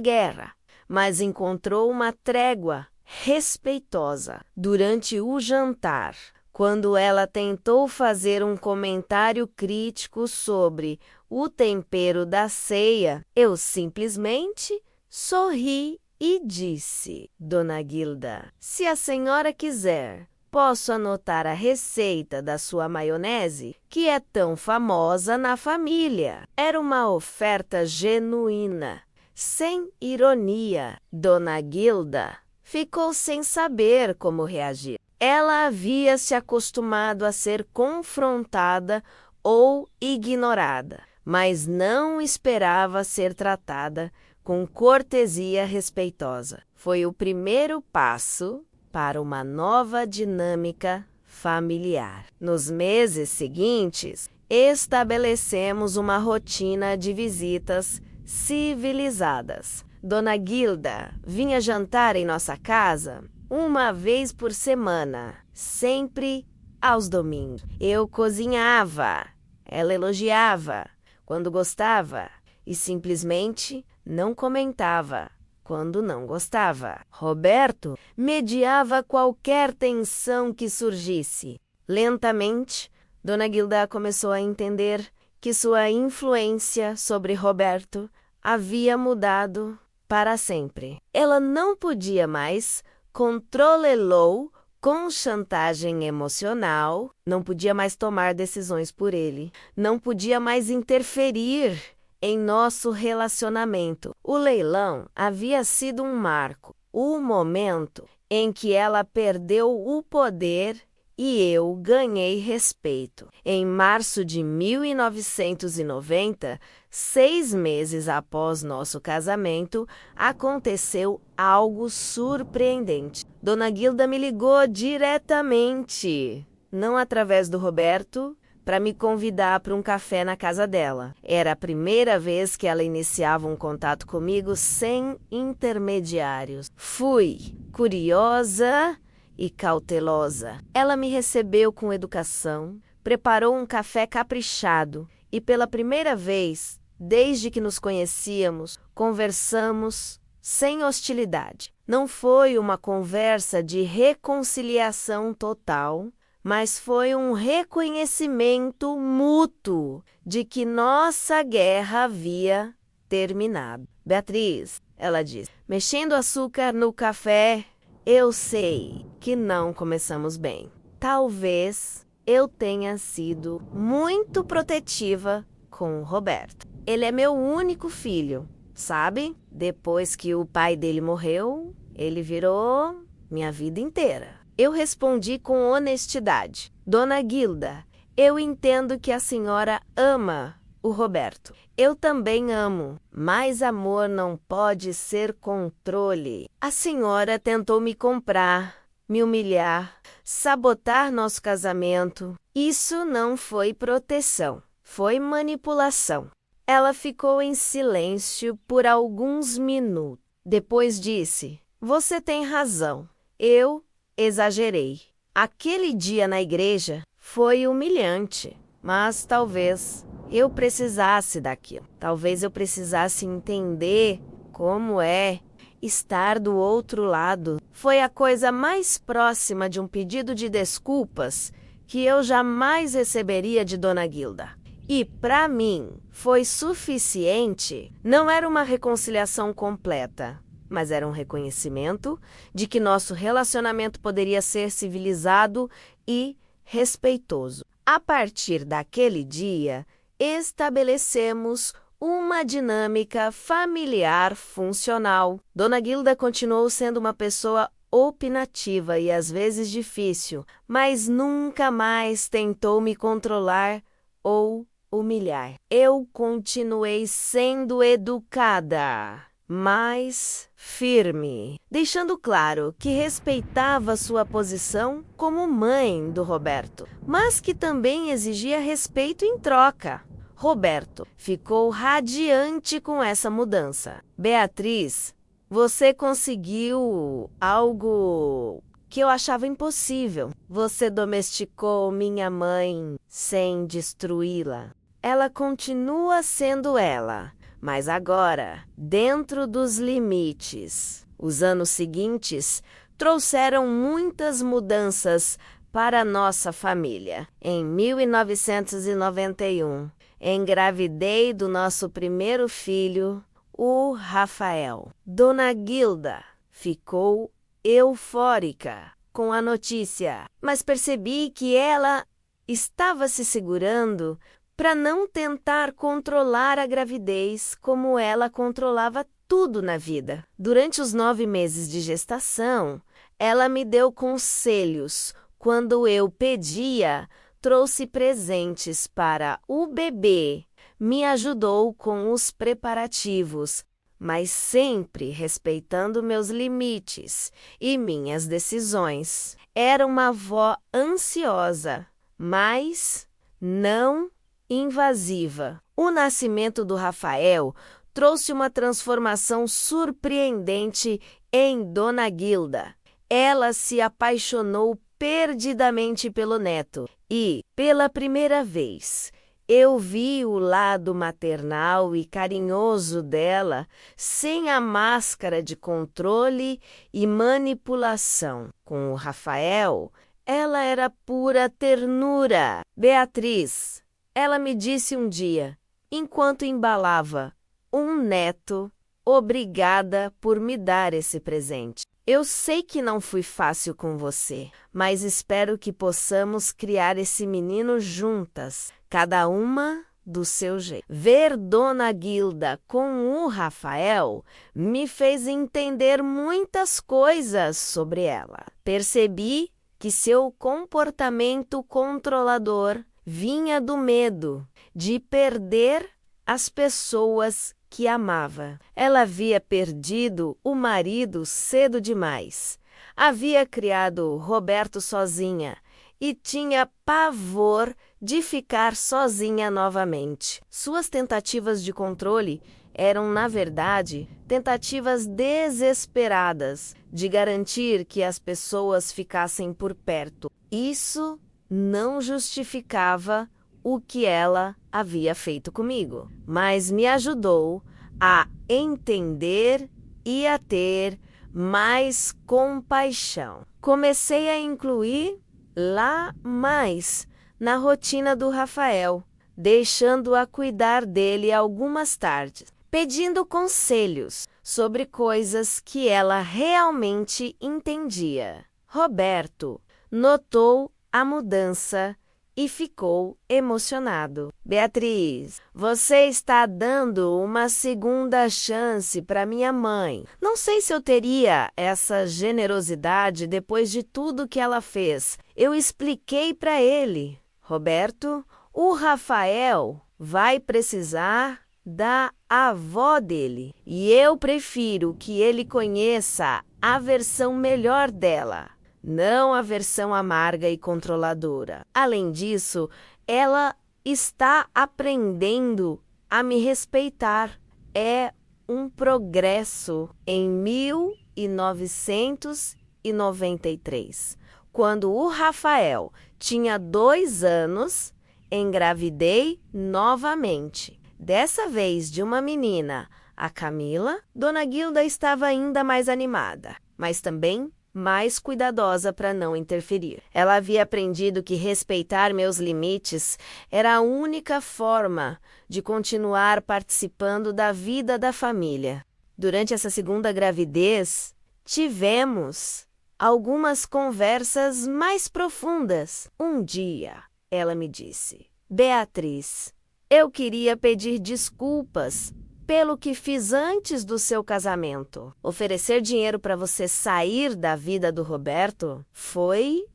guerra, mas encontrou uma trégua respeitosa durante o jantar. Quando ela tentou fazer um comentário crítico sobre o tempero da ceia, eu simplesmente sorri e disse: Dona Gilda, se a senhora quiser, posso anotar a receita da sua maionese, que é tão famosa na família. Era uma oferta genuína, sem ironia. Dona Gilda ficou sem saber como reagir. Ela havia se acostumado a ser confrontada ou ignorada, mas não esperava ser tratada com cortesia respeitosa. Foi o primeiro passo para uma nova dinâmica familiar. Nos meses seguintes, estabelecemos uma rotina de visitas civilizadas. Dona Gilda vinha jantar em nossa casa uma vez por semana, sempre aos domingos. Eu cozinhava, ela elogiava quando gostava e simplesmente não comentava quando não gostava. Roberto mediava qualquer tensão que surgisse. Lentamente, Dona Gilda começou a entender que sua influência sobre Roberto havia mudado para sempre. Ela não podia mais controlá-lo com chantagem emocional, não podia mais tomar decisões por ele, não podia mais interferir em nosso relacionamento. O leilão havia sido um marco, o momento em que ela perdeu o poder e eu ganhei respeito. Em março de 1990, 6 meses após nosso casamento, aconteceu algo surpreendente. Dona Gilda me ligou diretamente, não através do Roberto, para me convidar para um café na casa dela. Era a primeira vez que ela iniciava um contato comigo sem intermediários. Fui curiosa e cautelosa. Ela me recebeu com educação, preparou um café caprichado e pela primeira vez, desde que nos conhecíamos, conversamos sem hostilidade. Não foi uma conversa de reconciliação total, mas foi um reconhecimento mútuo de que nossa guerra havia terminado. Beatriz, ela disse, mexendo açúcar no café, eu sei que não começamos bem. Talvez eu tenha sido muito protetiva com o Roberto. Ele é meu único filho, sabe? Depois que o pai dele morreu, ele virou minha vida inteira. Eu respondi com honestidade. Dona Gilda, eu entendo que a senhora ama o Roberto. Eu também amo, mas amor não pode ser controle. A senhora tentou me comprar, me humilhar, sabotar nosso casamento. Isso não foi proteção, foi manipulação. Ela ficou em silêncio por alguns minutos. Depois disse, você tem razão, eu exagerei. Aquele dia na igreja foi humilhante, mas talvez eu precisasse daquilo. Talvez eu precisasse entender como é estar do outro lado. Foi a coisa mais próxima de um pedido de desculpas que eu jamais receberia de Dona Gilda. E, para mim, foi suficiente. Não era uma reconciliação completa, mas era um reconhecimento de que nosso relacionamento poderia ser civilizado e respeitoso. A partir daquele dia, estabelecemos uma dinâmica familiar funcional. Dona Gilda continuou sendo uma pessoa opinativa e às vezes difícil, mas nunca mais tentou me controlar ou humilhar. Eu continuei sendo educada, mas firme, deixando claro que respeitava sua posição como mãe do Roberto, mas que também exigia respeito em troca. Roberto ficou radiante com essa mudança. Beatriz, você conseguiu algo que eu achava impossível. Você domesticou minha mãe sem destruí-la. Ela continua sendo ela, mas agora, dentro dos limites. Os anos seguintes trouxeram muitas mudanças para nossa família. Em 1991, engravidei do nosso primeiro filho, o Rafael. Dona Gilda ficou eufórica com a notícia, mas percebi que ela estava se segurando para não tentar controlar a gravidez como ela controlava tudo na vida. Durante os 9 meses de gestação, ela me deu conselhos. Quando eu pedia, trouxe presentes para o bebê, me ajudou com os preparativos, mas sempre respeitando meus limites e minhas decisões. Era uma avó ansiosa, mas não invasiva. O nascimento do Rafael trouxe uma transformação surpreendente em Dona Gilda. Ela se apaixonou perdidamente pelo neto e, pela primeira vez, eu vi o lado maternal e carinhoso dela sem a máscara de controle e manipulação. Com o Rafael, ela era pura ternura. Beatriz, ela me disse um dia, enquanto embalava um neto, obrigada por me dar esse presente. Eu sei que não fui fácil com você, mas espero que possamos criar esse menino juntas, cada uma do seu jeito. Ver Dona Gilda com o Rafael me fez entender muitas coisas sobre ela. Percebi que seu comportamento controlador vinha do medo de perder as pessoas que amava. Ela havia perdido o marido cedo demais. Havia criado Roberto sozinha e tinha pavor de ficar sozinha novamente. Suas tentativas de controle eram, na verdade, tentativas desesperadas de garantir que as pessoas ficassem por perto. Isso não justificava o que ela havia feito comigo, mas me ajudou a entender e a ter mais compaixão. Comecei a incluir lá mais na rotina do Rafael, deixando-a cuidar dele algumas tardes, pedindo conselhos sobre coisas que ela realmente entendia. Roberto notou a mudança e ficou emocionado. Beatriz, você está dando uma segunda chance para minha mãe. Não sei se eu teria essa generosidade depois de tudo que ela fez. Eu expliquei para ele. Roberto, o Rafael vai precisar da avó dele. E eu prefiro que ele conheça a versão melhor dela, não a versão amarga e controladora. Além disso, ela está aprendendo a me respeitar. É um progresso. Em 1993, quando o Rafael tinha 2 anos, engravidei novamente. Dessa vez de uma menina, a Camila. Dona Gilda estava ainda mais animada, mas também mais cuidadosa para não interferir. Ela havia aprendido que respeitar meus limites era a única forma de continuar participando da vida da família. Durante essa segunda gravidez, tivemos algumas conversas mais profundas. Um dia, ela me disse: Beatriz, eu queria pedir desculpas pelo que fiz antes do seu casamento. Oferecer dinheiro para você sair da vida do Roberto foi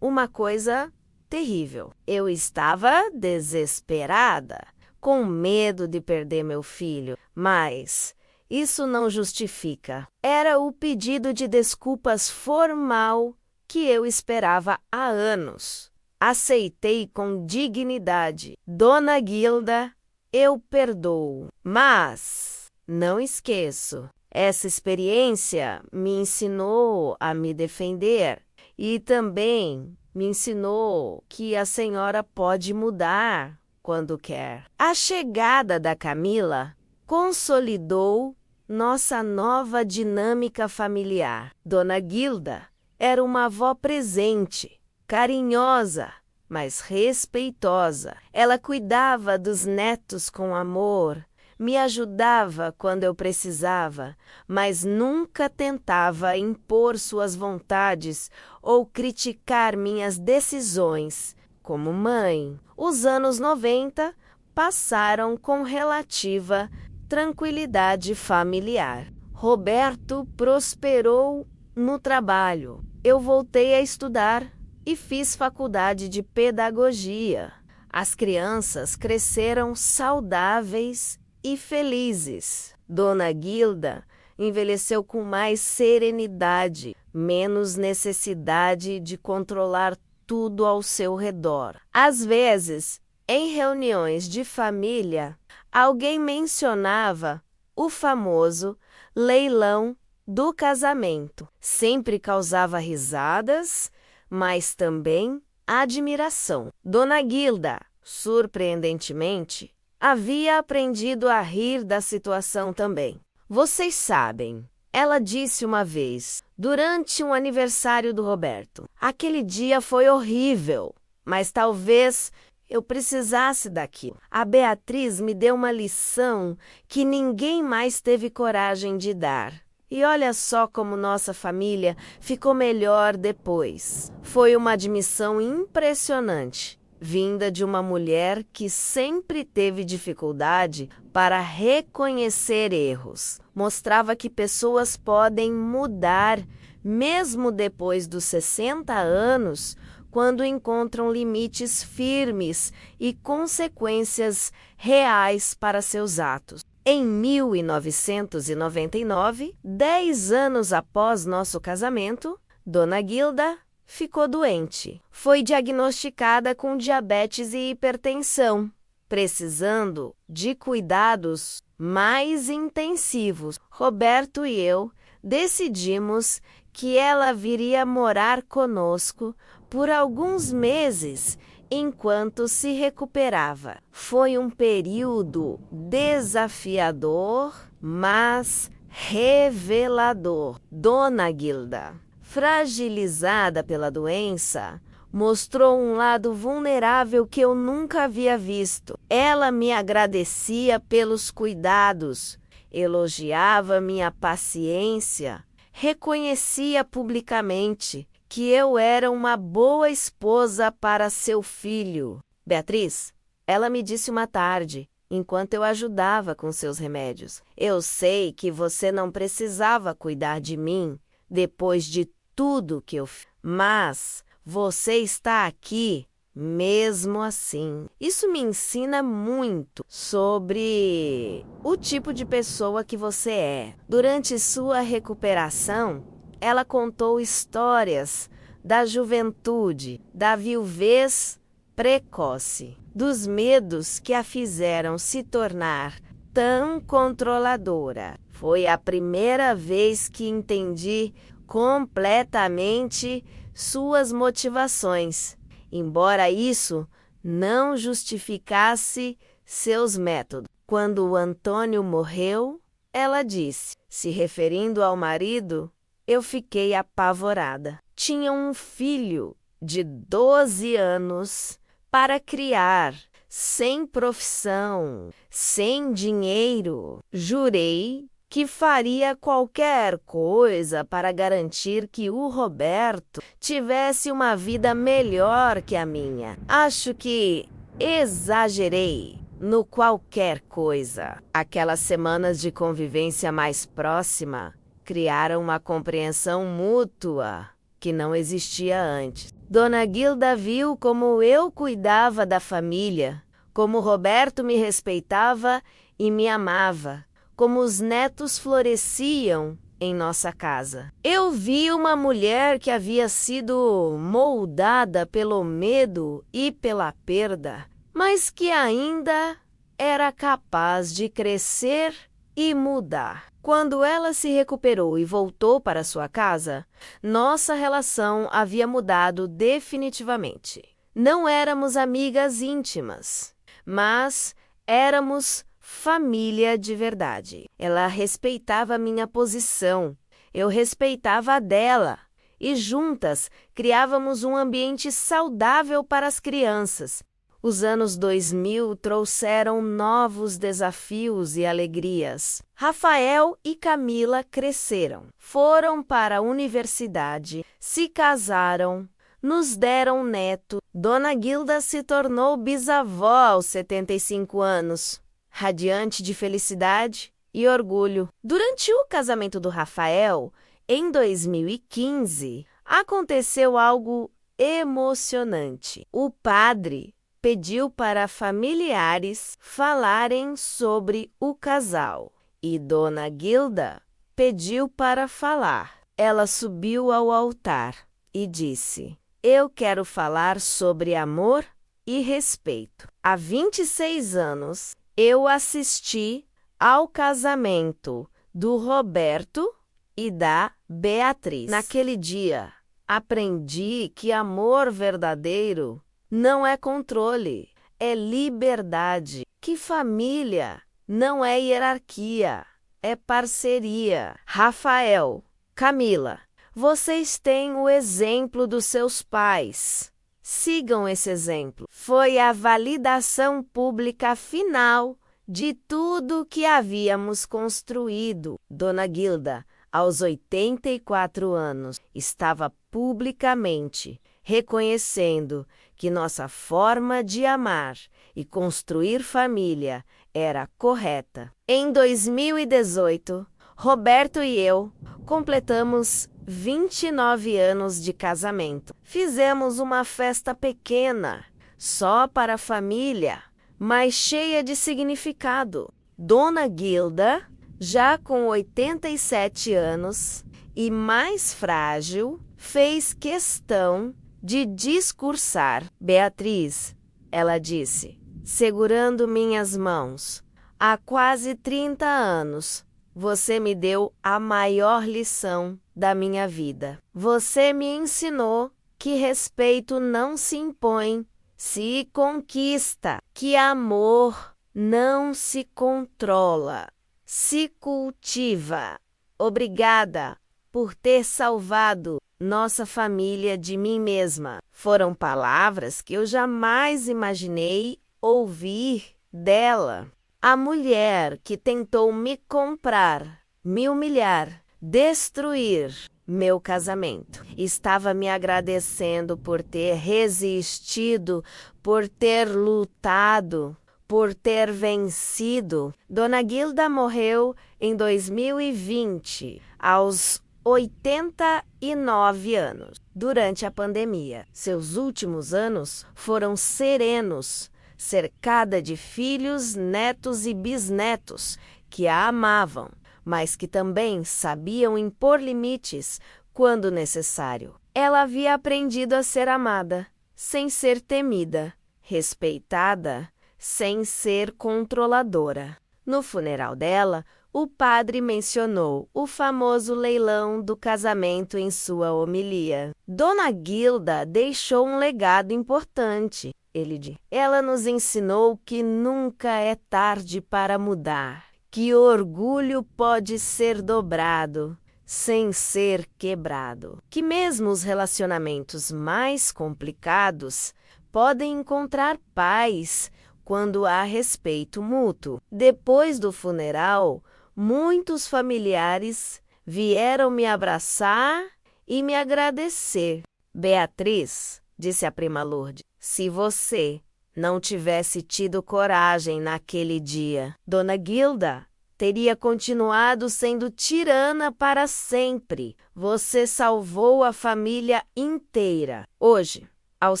uma coisa terrível. Eu estava desesperada, com medo de perder meu filho, mas isso não justifica. Era o pedido de desculpas formal que eu esperava há anos. Aceitei com dignidade. Dona Guilda, eu perdoo, mas não esqueço. Essa experiência me ensinou a me defender e também me ensinou que a senhora pode mudar quando quer. A chegada da Camila consolidou nossa nova dinâmica familiar. Dona Guilda era uma avó presente, carinhosa, mas respeitosa. Ela cuidava dos netos com amor, me ajudava quando eu precisava, mas nunca tentava impor suas vontades ou criticar minhas decisões. Como mãe, os anos 90 passaram com relativa tranquilidade familiar. Roberto prosperou no trabalho. Eu voltei a estudar e fiz faculdade de pedagogia. As crianças cresceram saudáveis e felizes. Dona Guilda envelheceu com mais serenidade, menos necessidade de controlar tudo ao seu redor. Às vezes, em reuniões de família, alguém mencionava o famoso leilão do casamento. Sempre causava risadas, mas também admiração. Dona Guilda, surpreendentemente, havia aprendido a rir da situação também. Vocês sabem, ela disse uma vez, durante um aniversário do Roberto: aquele dia foi horrível, mas talvez eu precisasse daquilo. A Beatriz me deu uma lição que ninguém mais teve coragem de dar. E olha só como nossa família ficou melhor depois. Foi uma admissão impressionante, vinda de uma mulher que sempre teve dificuldade para reconhecer erros. Mostrava que pessoas podem mudar, mesmo depois dos 60 anos, quando encontram limites firmes e consequências reais para seus atos. Em 1999, 10 anos após nosso casamento, Dona Guilda ficou doente. Foi diagnosticada com diabetes e hipertensão, precisando de cuidados mais intensivos. Roberto e eu decidimos que ela viria morar conosco por alguns meses enquanto se recuperava. Foi um período desafiador, mas revelador. Dona Guilda, fragilizada pela doença, mostrou um lado vulnerável que eu nunca havia visto. Ela me agradecia pelos cuidados, elogiava minha paciência, reconhecia publicamente que eu era uma boa esposa para seu filho. Beatriz, ela me disse uma tarde, enquanto eu ajudava com seus remédios: eu sei que você não precisava cuidar de mim depois de tudo que eu fiz, mas você está aqui mesmo assim. Isso me ensina muito sobre o tipo de pessoa que você é. Durante sua recuperação, ela contou histórias da juventude, da viuvez precoce, dos medos que a fizeram se tornar tão controladora. Foi a primeira vez que entendi completamente suas motivações, embora isso não justificasse seus métodos. Quando o Antônio morreu, ela disse, se referindo ao marido: eu fiquei apavorada. Tinha um filho de 12 anos para criar, sem profissão, sem dinheiro. Jurei que faria qualquer coisa para garantir que o Roberto tivesse uma vida melhor que a minha. Acho que exagerei no qualquer coisa. Aquelas semanas de convivência mais próxima criaram uma compreensão mútua que não existia antes. Dona Guilda viu como eu cuidava da família, como Roberto me respeitava e me amava, como os netos floresciam em nossa casa. Eu vi uma mulher que havia sido moldada pelo medo e pela perda, mas que ainda era capaz de crescer e mudar. Quando ela se recuperou e voltou para sua casa, nossa relação havia mudado definitivamente. Não éramos amigas íntimas, mas éramos família de verdade. Ela respeitava minha posição, eu respeitava a dela, e juntas criávamos um ambiente saudável para as crianças. Os anos 2000 trouxeram novos desafios e alegrias. Rafael e Camila cresceram, foram para a universidade, se casaram, nos deram neto. Dona Guilda se tornou bisavó aos 75 anos, radiante de felicidade e orgulho. Durante o casamento do Rafael, em 2015, aconteceu algo emocionante. O padre pediu para familiares falarem sobre o casal e Dona Guilda pediu para falar. Ela subiu ao altar e disse: "Eu quero falar sobre amor e respeito. Há 26 anos eu assisti ao casamento do Roberto e da Beatriz. Naquele dia, aprendi que amor verdadeiro não é controle, é liberdade. Que família não é hierarquia, é parceria. Rafael, Camila, vocês têm o exemplo dos seus pais. Sigam esse exemplo." Foi a validação pública final de tudo que havíamos construído. Dona Guilda, aos 84 anos, estava publicamente reconhecendo que nossa forma de amar e construir família era correta. Em 2018, Roberto e eu completamos 29 anos de casamento. Fizemos uma festa pequena, só para a família, mas cheia de significado. Dona Guilda, já com 87 anos e mais frágil, fez questão de discursar. "Beatriz", ela disse, segurando minhas mãos, "há quase 30 anos, você me deu a maior lição da minha vida. Você me ensinou que respeito não se impõe, se conquista, que amor não se controla, se cultiva. Obrigada por ter salvado nossa família de mim mesma." Foram palavras que eu jamais imaginei ouvir dela. A mulher que tentou me comprar, me humilhar, destruir meu casamento, estava me agradecendo por ter resistido, por ter lutado, por ter vencido. Dona Guilda morreu em 2020, aos 89 anos, durante a pandemia. Seus últimos anos foram serenos, cercada de filhos, netos e bisnetos que a amavam, mas que também sabiam impor limites quando necessário. Ela havia aprendido a ser amada, sem ser temida, respeitada, sem ser controladora. No funeral dela, o padre mencionou o famoso leilão do casamento em sua homilia. Dona Guilda deixou um legado importante. Ele disse: "Ela nos ensinou que nunca é tarde para mudar, que orgulho pode ser dobrado sem ser quebrado, que mesmo os relacionamentos mais complicados podem encontrar paz quando há respeito mútuo." Depois do funeral, Muitos familiares vieram me abraçar e me agradecer. Beatriz, disse a prima Lourdes, se você não tivesse tido coragem naquele dia, Dona Guilda teria continuado sendo tirana para sempre. Você salvou a família inteira. Hoje, aos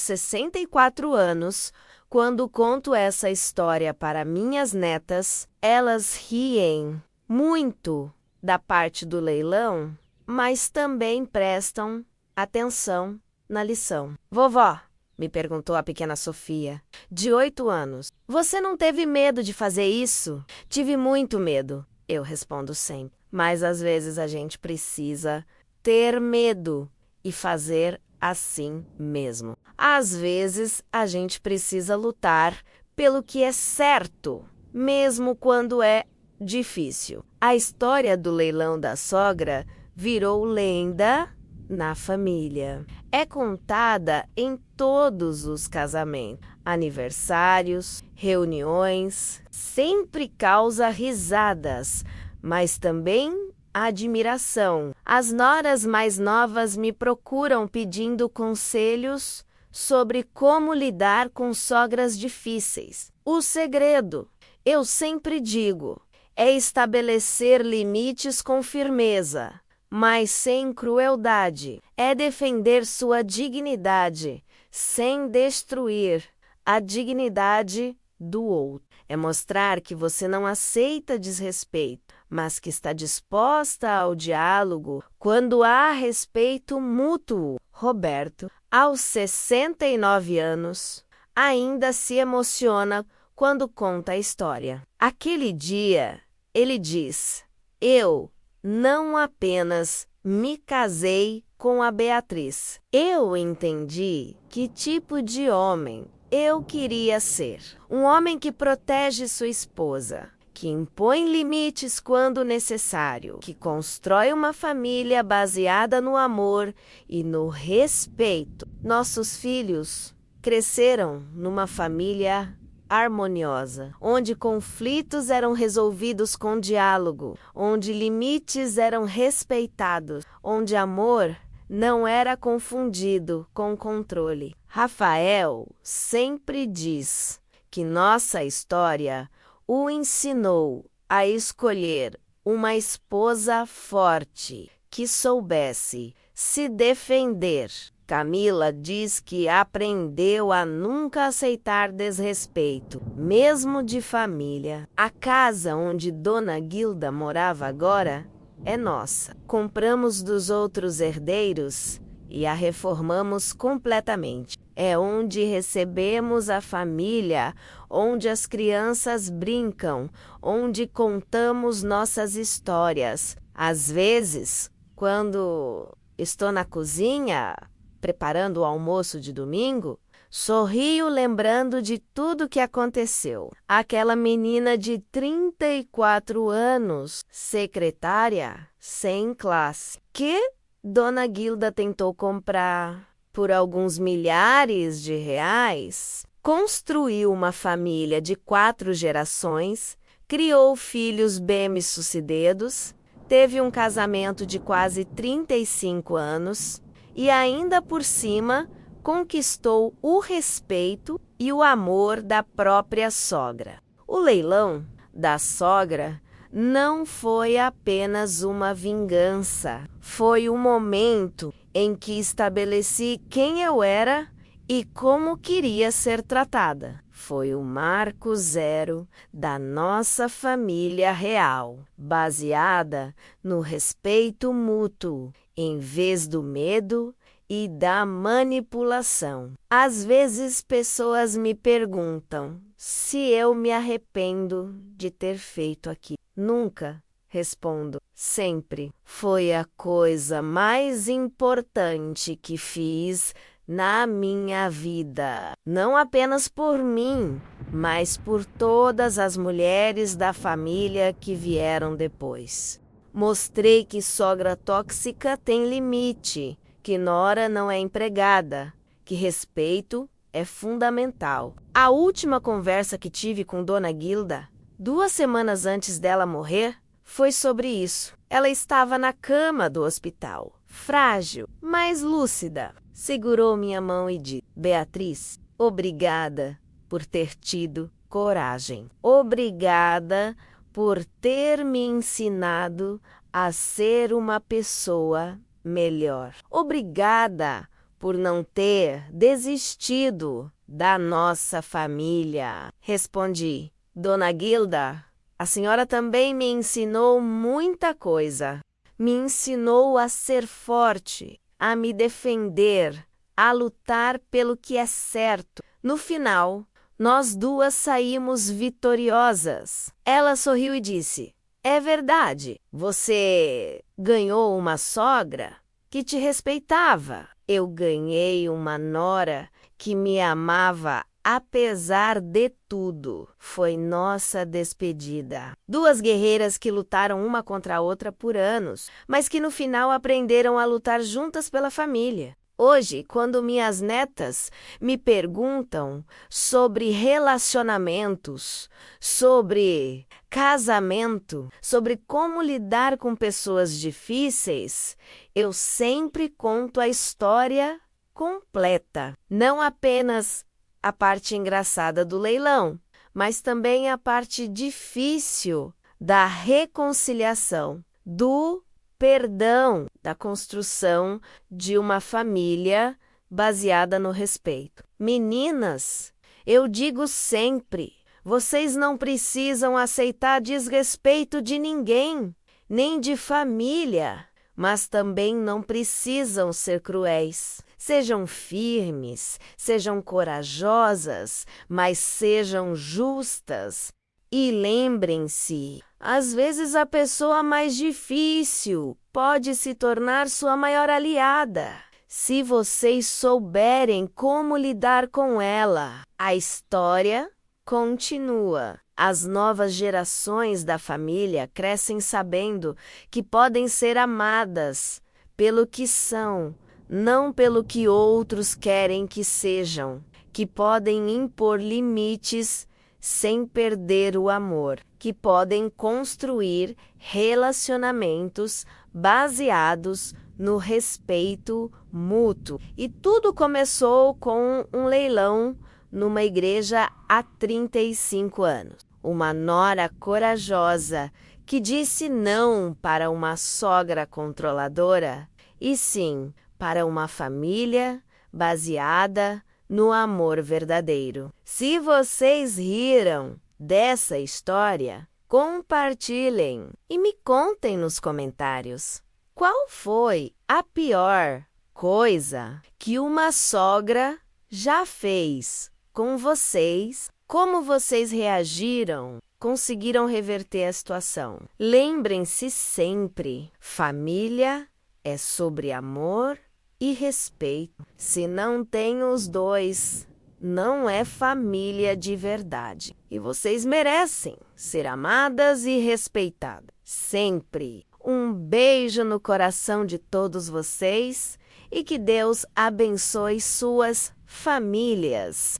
64 anos, quando conto essa história para minhas netas, elas riem muito da parte do leilão, mas também prestam atenção na lição. Vovó, me perguntou a pequena Sofia, de 8 anos, você não teve medo de fazer isso? Tive muito medo, eu respondo sempre. Mas às vezes a gente precisa ter medo e fazer assim mesmo. Às vezes a gente precisa lutar pelo que é certo, mesmo quando é difícil. A história do leilão da sogra virou lenda na família. É contada em todos os casamentos, aniversários, reuniões, sempre causa risadas, mas também admiração. As noras mais novas me procuram pedindo conselhos sobre como lidar com sogras difíceis. O segredo, eu sempre digo, é estabelecer limites com firmeza, mas sem crueldade. É defender sua dignidade, sem destruir a dignidade do outro. É mostrar que você não aceita desrespeito, mas que está disposta ao diálogo quando há respeito mútuo. Roberto, aos 69 anos, ainda se emociona quando conta a história. Aquele dia, ele diz: eu não apenas me casei com a Beatriz. Eu entendi que tipo de homem eu queria ser. Um homem que protege sua esposa, que impõe limites quando necessário, que constrói uma família baseada no amor e no respeito. Nossos filhos cresceram numa família harmoniosa, onde conflitos eram resolvidos com diálogo, onde limites eram respeitados, onde amor não era confundido com controle. Rafael sempre diz que nossa história o ensinou a escolher uma esposa forte, que soubesse se defender. Camila diz que aprendeu a nunca aceitar desrespeito, mesmo de família. A casa onde Dona Guilda morava agora é nossa. Compramos dos outros herdeiros e a reformamos completamente. É onde recebemos a família, onde as crianças brincam, onde contamos nossas histórias. Às vezes, quando estou na cozinha preparando o almoço de domingo, sorrio lembrando de tudo que aconteceu. Aquela menina de 34 anos, secretária, sem classe, que Dona Guilda tentou comprar por alguns milhares de reais, construiu uma família de 4 gerações, criou filhos bem-sucedidos, teve um casamento de quase 35 anos, e ainda por cima conquistou o respeito e o amor da própria sogra. O leilão da sogra não foi apenas uma vingança, foi o momento em que estabeleci quem eu era e como queria ser tratada. Foi o marco zero da nossa família real, baseada no respeito mútuo, em vez do medo e da manipulação. Às vezes pessoas me perguntam se eu me arrependo de ter feito aquilo. Nunca, respondo. Sempre. Foi a coisa mais importante que fiz na minha vida. Não apenas por mim, mas por todas as mulheres da família que vieram depois. Mostrei que sogra tóxica tem limite, que nora não é empregada, que respeito é fundamental. A última conversa que tive com Dona Guilda, 2 semanas antes dela morrer, foi sobre isso. Ela estava na cama do hospital, frágil, mas lúcida. Segurou minha mão e disse: Beatriz, obrigada por ter tido coragem. Obrigada por ter me ensinado a ser uma pessoa melhor. Obrigada por não ter desistido da nossa família. Respondi: Dona Gilda, a senhora também me ensinou muita coisa. Me ensinou a ser forte, a me defender, a lutar pelo que é certo. No final, nós duas saímos vitoriosas. Ela sorriu e disse: É verdade, você ganhou uma sogra que te respeitava. Eu ganhei uma nora que me amava apesar de tudo. Foi nossa despedida. Duas guerreiras que lutaram uma contra a outra por anos, mas que no final aprenderam a lutar juntas pela família. Hoje, quando minhas netas me perguntam sobre relacionamentos, sobre casamento, sobre como lidar com pessoas difíceis, eu sempre conto a história completa, não apenas a parte engraçada do leilão, mas também a parte difícil da reconciliação, do perdão, da construção de uma família baseada no respeito. Meninas, eu digo sempre, vocês não precisam aceitar desrespeito de ninguém, nem de família, mas também não precisam ser cruéis. Sejam firmes, sejam corajosas, mas sejam justas. E lembrem-se, às vezes a pessoa mais difícil pode se tornar sua maior aliada, se vocês souberem como lidar com ela. A história continua. As novas gerações da família crescem sabendo que podem ser amadas pelo que são, não pelo que outros querem que sejam, que podem impor limites sem perder o amor, que podem construir relacionamentos baseados no respeito mútuo. E tudo começou com um leilão numa igreja há 35 anos. Uma nora corajosa que disse não para uma sogra controladora e sim para uma família baseada no amor verdadeiro. Se vocês riram dessa história, compartilhem e me contem nos comentários qual foi a pior coisa que uma sogra já fez com vocês, como vocês reagiram, conseguiram reverter a situação. Lembrem-se sempre, família é sobre amor e respeito. Se não tem os dois, não é família de verdade. E vocês merecem ser amadas e respeitadas. Sempre. Um beijo no coração de todos vocês e que Deus abençoe suas famílias.